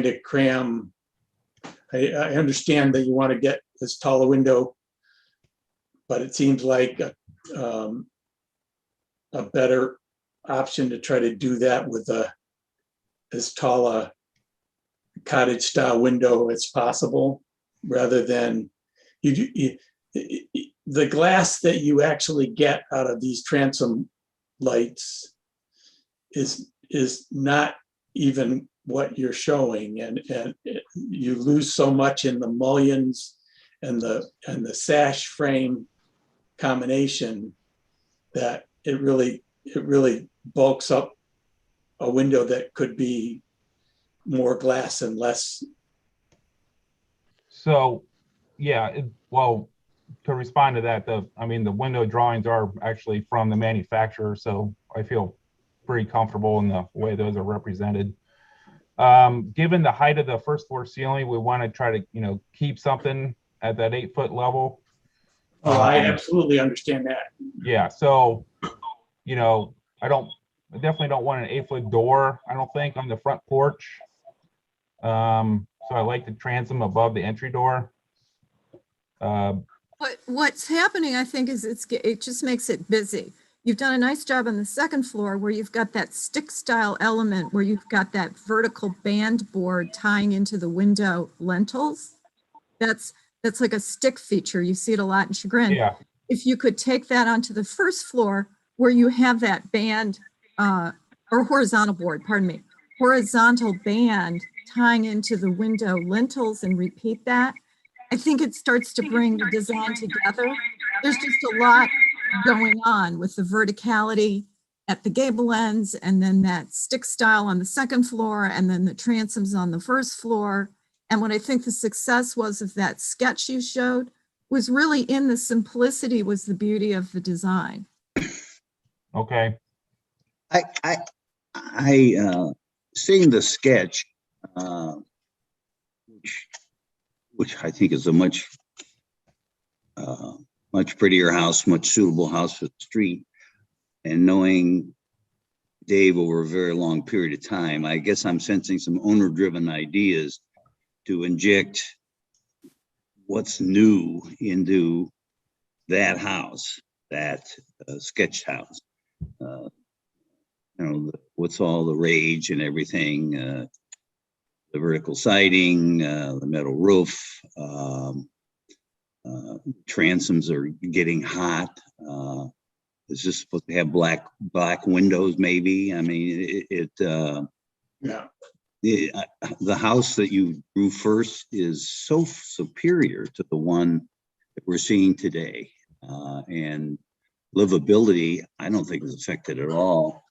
to cram. I understand that you want to get as tall a window, but it seems like a better option to try to do that with as tall a cottage style window as possible, rather than the glass that you actually get out of these transom lights is not even what you're showing, and you lose so much in the mullions and the sash frame combination that it really bulks up a window that could be more glass and less. So yeah, well, to respond to that, the window drawings are actually from the manufacturer, so I feel pretty comfortable in the way those are represented. Given the height of the first floor ceiling, we want to try to keep something at that 8-foot level. Oh, I absolutely understand that. Yeah, so I definitely don't want an 8-foot door, I don't think, on the front porch. So I like the transom above the entry door. What's happening, I think, is it just makes it busy. You've done a nice job on the second floor where you've got that stick style element where you've got that vertical band board tying into the window lintels. That's like a stick feature. You see it a lot in Chagrin. Yeah. If you could take that onto the first floor where you have that band or horizontal board, pardon me, horizontal band tying into the window lintels and repeat that, I think it starts to bring the design together. There's just a lot going on with the verticality at the gable ends, and then that stick style on the second floor, and then the transoms on the first floor. And what I think the success was of that sketch you showed was really in the simplicity was the beauty of the design. Okay. I seeing the sketch, which I think is a much prettier house, much suitable house for the street, and knowing Dave over a very long period of time, I guess I'm sensing some owner-driven ideas to inject what's new into that house, that sketch house. What's all the rage and everything, the vertical siding, the metal roof, transoms are getting hot. Is this supposed to have black windows? Maybe. I mean, Yeah. The house that you drew first is so superior to the one that we're seeing today, and livability, I don't think is affected at all,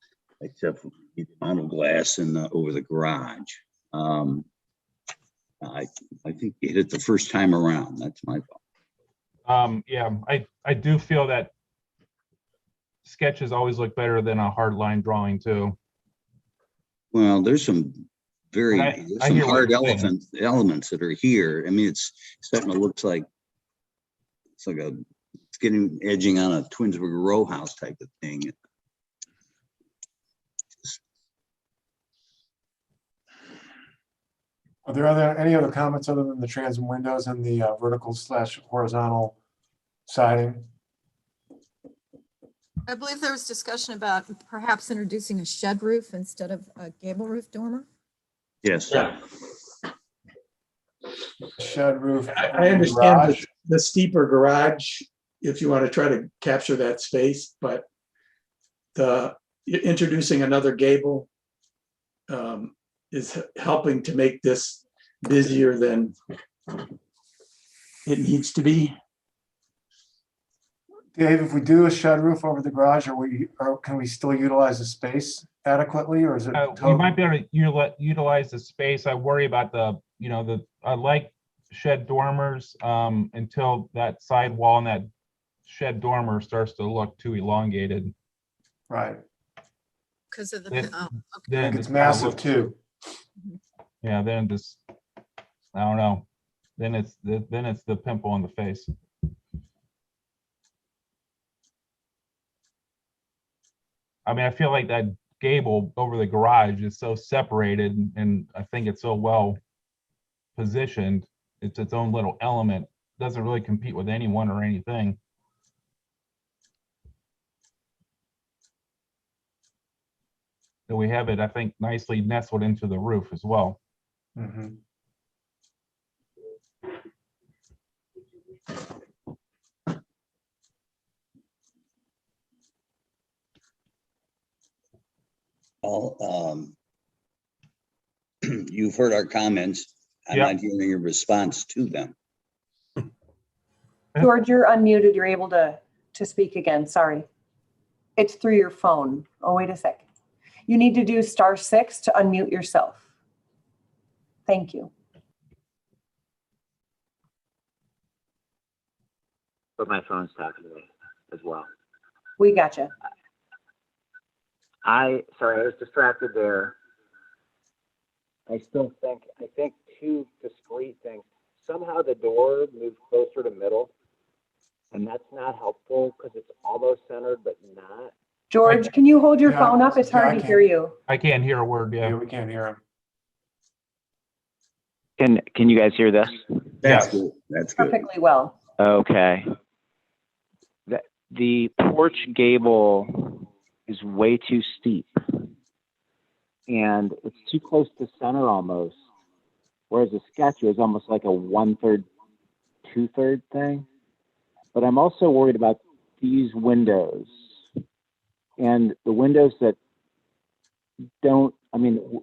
except for the amount of glass over the garage. I think you hit it the first time around. That's my thought. Yeah, I do feel that sketches always look better than a hard line drawing too. Well, there's some very, And there's I some hear what hard you're saying. elements that are here. I mean, it's starting to look like, it's like it's getting edging on a Twinsburg row house type of thing. Are there any other comments other than the transom windows and the vertical / horizontal siding? I believe there was discussion about perhaps introducing a shed roof instead of a gable roof dormer. Yes. Yeah. Shed roof. I understand the steeper garage, if you want to try to capture that space, but introducing another gable is helping to make this busier than it needs to be. Dave, if we do a shed roof over the garage, can we still utilize the space adequately, or is it? We might be able to utilize the space. I worry about I like shed dormers until that side wall and that shed dormer starts to look too elongated. Right. Because of the, Then Then it's just massive too. Yeah, then just, I don't know. Then it's the pimple on the face. I mean, I feel like that gable over the garage is so separated, and I think it's so well positioned. It's its own little element. Doesn't really compete with anyone or anything. So we have it, I think, nicely nestled into the roof as well. Mhm. You've heard our comments. I'm not hearing a response to them. George, you're unmuted. You're able to speak again. Sorry. It's through your phone. Oh, wait a second. You need to do *6 to unmute yourself. Thank you. But my phone's talking to me as well. We gotcha. Sorry, I was distracted there. I think two discrete things. Somehow the door moved closer to middle, and that's not helpful because it's almost centered, but not. George, can you hold your phone up? It's hard to hear you. I can't hear a word. Yeah, we can't hear Can him. you guys hear this? That's good. That's good. Perfectly well. Okay. The porch gable is way too steep, and it's too close to center almost. Whereas the sketch is almost like a 1/3, 2/3 thing. But I'm also worried about these windows and the windows that don't. I mean,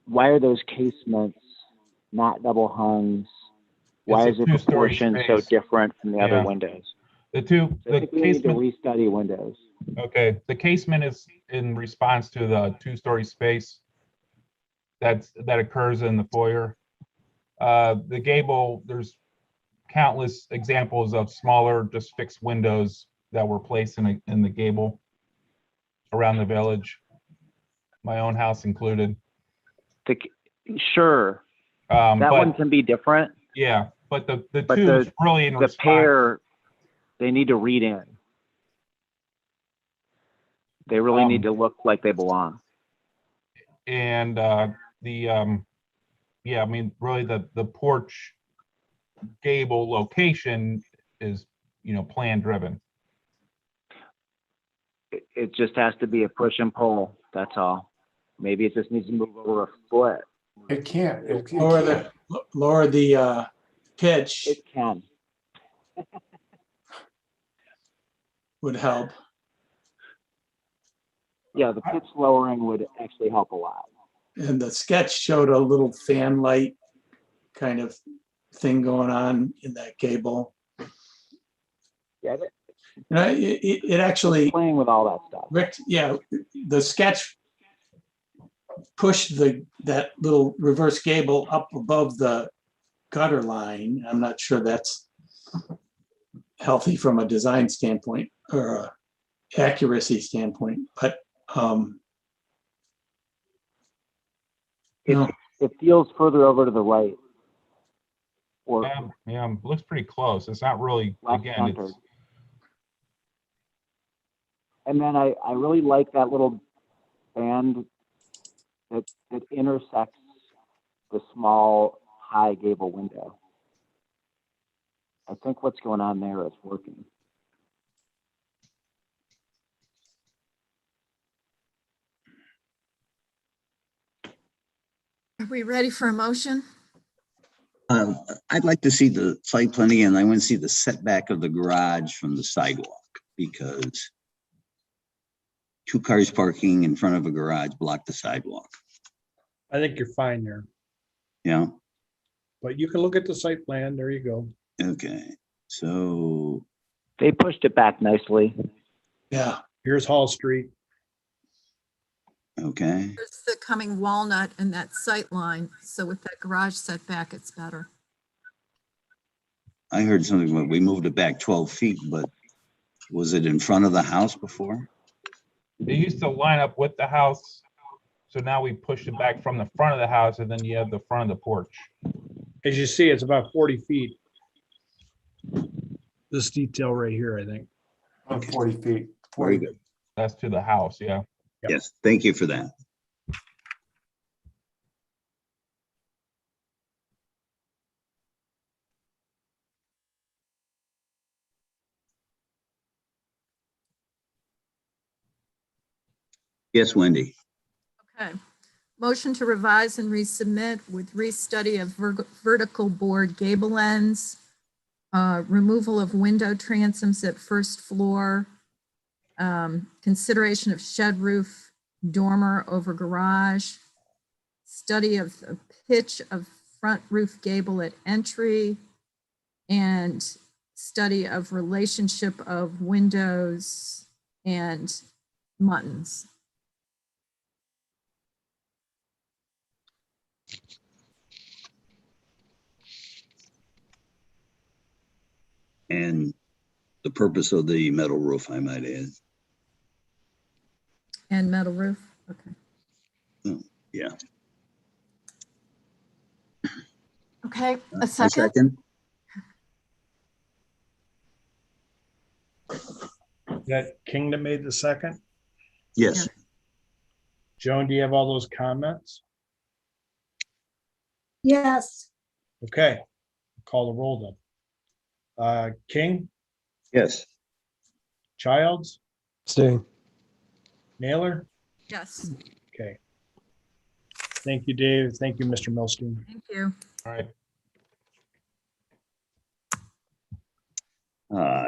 why are those casements not double hungs? Why is the proportion so different from the other windows? The I think we need to casement. restudy windows. Okay, the casement is in response to the 2-story space that occurs in the foyer. The gable, there's countless examples of smaller, just fixed windows that were placed in the gable around the village, my own house included. Sure, that one can be different. Yeah, but the two is really in response. Pair, they need to read in. They really need to look like they belong. And yeah, I mean, really the porch gable location is, plan driven. It just has to be a push and pull. That's all. Maybe it just needs to move over a foot. It can't. Lower the pitch. It can. Would help. Yeah, the pitch lowering would actually help a lot. And the sketch showed a little fan light kind of thing going on in that gable. Get it? It actually playing with all that stuff. Rick, yeah, the sketch pushed that little reverse gable up above the gutter line. I'm not sure that's healthy from a design standpoint or a accuracy standpoint, but no. It feels further over to the right. Or Yeah, looks pretty close. It's not really, again, centered. it's, And then I really like that little band that intersects the small high gable window. I think what's going on there is working. Are we ready for a motion? I'd like to see the site plan again. I want to see the setback of the garage from the sidewalk because 2 cars parking in front of a garage block the sidewalk. I think you're fine there, Yeah. but you can look at the site plan. There you go. Okay. So they pushed it back nicely. Yeah. Here's Hall Street. Okay. There's the coming Walnut and that sight line. So with that garage setback, it's better. I heard something about we moved it back 12 feet, but was it in front of the house before? it used to line up with the house. So now we pushed it back from the front of the house and then you have the front of the porch. As you see, it's about 40 feet. This detail right here, I think. On 40 feet. Very good. That's to the house, yeah. Yep. Yes, thank you for that. Yes, Wendy. Okay. Motion to revise and resubmit with restudy of vertical board gable ends, removal of window transoms at first floor, consideration of shed roof dormer over garage, study of the pitch of front roof gable at entry, and study of relationship of windows and muttons. And the purpose of the metal roof, I might add. And metal roof, okay. Oh, yeah. Okay, a A second? second? That King that made the second? Yes. Joan, do you have all those comments? Yes. Okay, call the roll then. King, Yes. Childs, Staying. Naylor? Yes, Okay. Thank you, Dave. Thank you, Mr. Milstein. thank you. All right.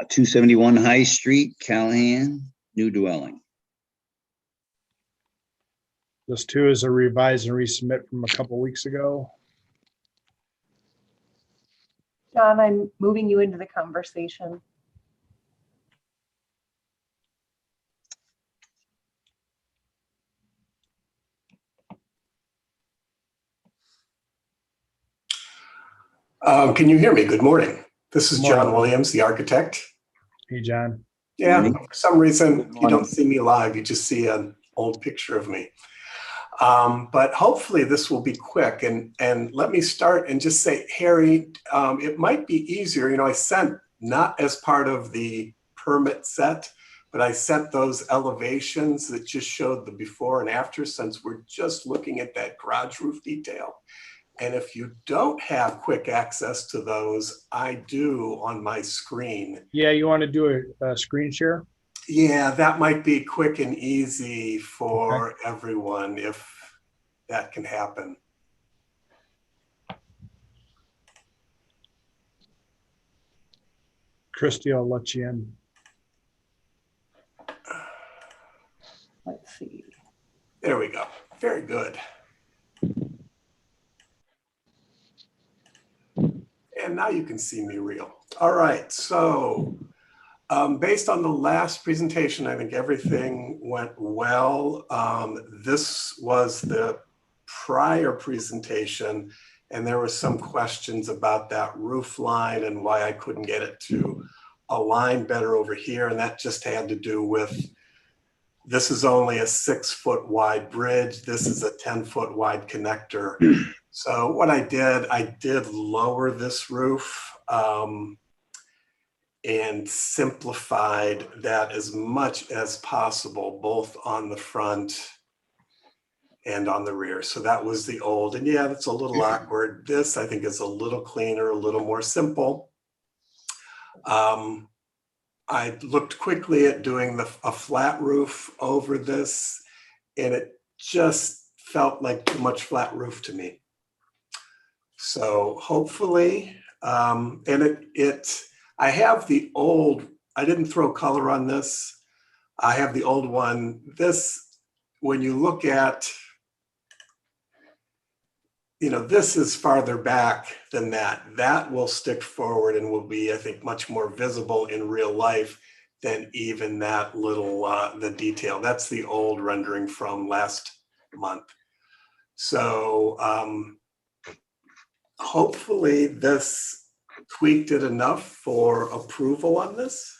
271 High Street, Callahan, new dwelling. This too is a revise and resubmit from a couple weeks ago. John, I'm moving you into the conversation. Can you hear me? Good morning. This is Good morning. John Williams, the architect. Hey, John. Yeah, Morning. for some reason, Good you morning. don't see me live. You just see an old picture of me. But hopefully this will be quick. And let me start and just say, Harry, it might be easier. You know, I sent, not as part of the permit set, but I sent those elevations that just showed the before and after, since we're just looking at that garage roof detail. And if you don't have quick access to those, I do on my screen. Yeah, you want to do a screen share? Yeah, that might be quick and easy for everyone if that can happen. Christie, I'll let you in. Let's see. There we go. Very good. And now you can see me real. All right, so based on the last presentation, I think everything went well. This was the prior presentation, and there were some questions about that roof line and why I couldn't get it to align better over here, and that just had to do with, this is only a 6-foot wide bridge. This is a 10-foot wide connector. So what I did lower this roof and simplified that as much as possible, both on the front and on the rear. So that was the old, and yeah, that's a little awkward. This I think is a little cleaner, a little more simple. I looked quickly at doing a flat roof over this, and it just felt like too much flat roof to me. So hopefully, and I have the old, I didn't throw color on this. I have the old one. This, when you look at, this is farther back than that. That will stick forward and will be, I think, much more visible in real life than even that little, the detail. That's the old rendering from last month. So hopefully this tweaked it enough for approval on this.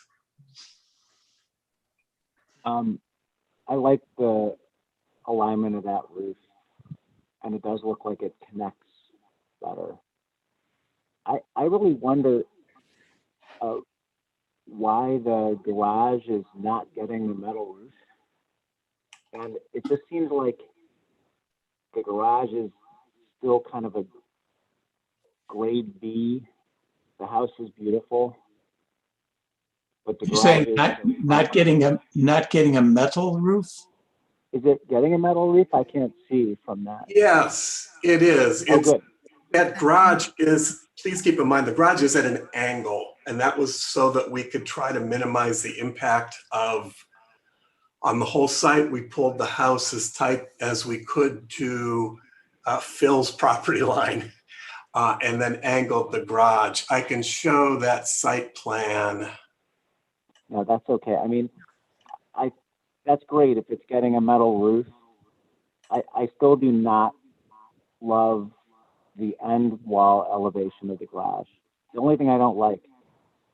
I like the alignment of that roof, and it does look like it connects better. I really wonder why the garage is not getting the metal roof. And it just seems like the garage is still kind of a grade B. The house is beautiful, but the You're garage saying is not getting a metal roof? Is it getting a metal roof? I can't see from that. Yes, it is. Oh, good. That garage is, please keep in mind, the garage is at an angle, and that was so that we could try to minimize the impact on the whole site. We pulled the house as tight as we could to Phil's property line, and then angled the garage. I can show that site plan. No, that's okay. I mean, that's great if it's getting a metal roof. I still do not love the end wall elevation of the garage. The only thing I don't like,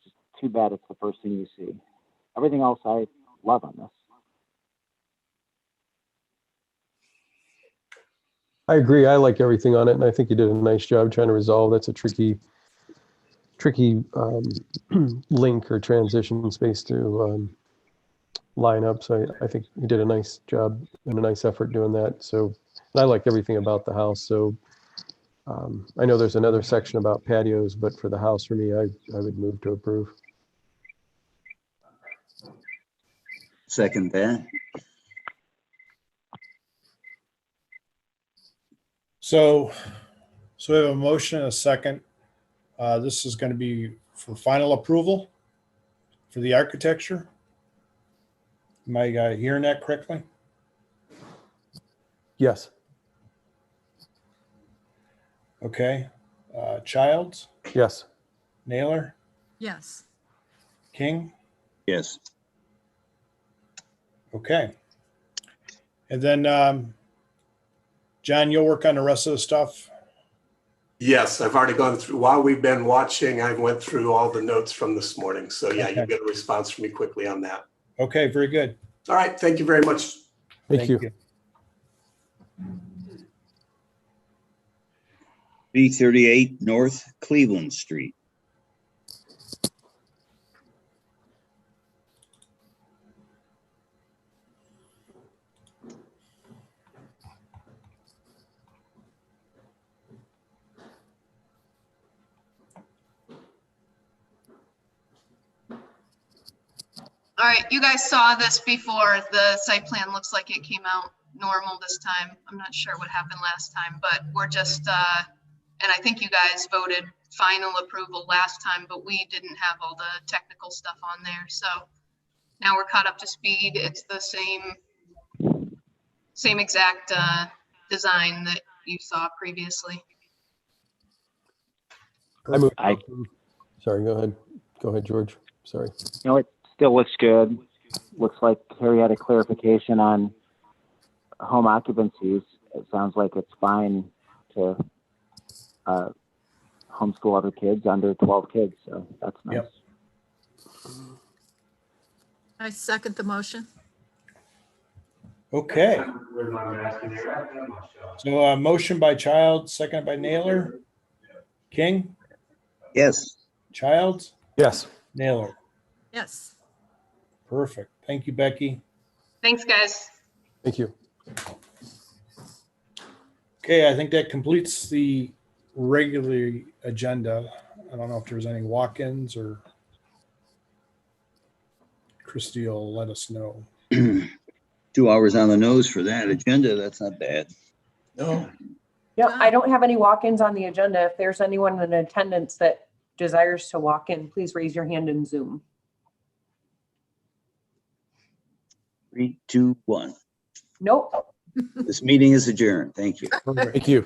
just too bad it's the first thing you see. Everything else I love on this. I agree. I like everything on it, and I think you did a nice job trying to resolve. That's a tricky link or transition space to line up. So I think you did a nice job and a nice effort doing that. So, and I like everything about the house. So I know there's another section about patios, but for the house, for me, I would move to approve. Second that. So we have a motion and a second. This is going to be for final approval for the architecture. Am I hearing that correctly? Yes. Okay. Childs? Yes. Naylor? Yes. King? Yes. Okay. And then, John, you'll work on the rest of the stuff? Yes, I've already gone through, while we've been watching, I went through all the notes from this morning. So yeah, Okay. you get a response from me quickly on that. Okay, very good. All right, thank you very much. Thank you. B38 North Cleveland Street. All right, you guys saw this before. The site plan looks like it came out normal this time. I'm not sure what happened last time, but we're just, and I think you guys voted final approval last time, but we didn't have all the technical stuff on there. So now we're caught up to speed. It's the same exact design that you saw previously. Sorry, go ahead. Go ahead, George. Sorry. No, it still looks good. Looks like Harry had a clarification on home occupancies. It sounds like it's fine to homeschool other kids under 12 kids. So that's nice. Yep. I second the motion. Okay. So motion by Child, second by Naylor. King, Yes. Childs, Yes. Naylor. Yes. Perfect. Thank you, Becky. Thanks, guys. Thank you. Okay, I think that completes the regular agenda. I don't know if there was any walk-ins or Christie will let us know. 2 hours on the nose for that agenda. That's not bad. No, Yeah, I don't have any walk-ins on the agenda. If there's anyone in attendance that desires to walk in, please raise your hand in Zoom. 3, 2, 1. Nope. This meeting is adjourned. Thank you. Perfect. Thank you.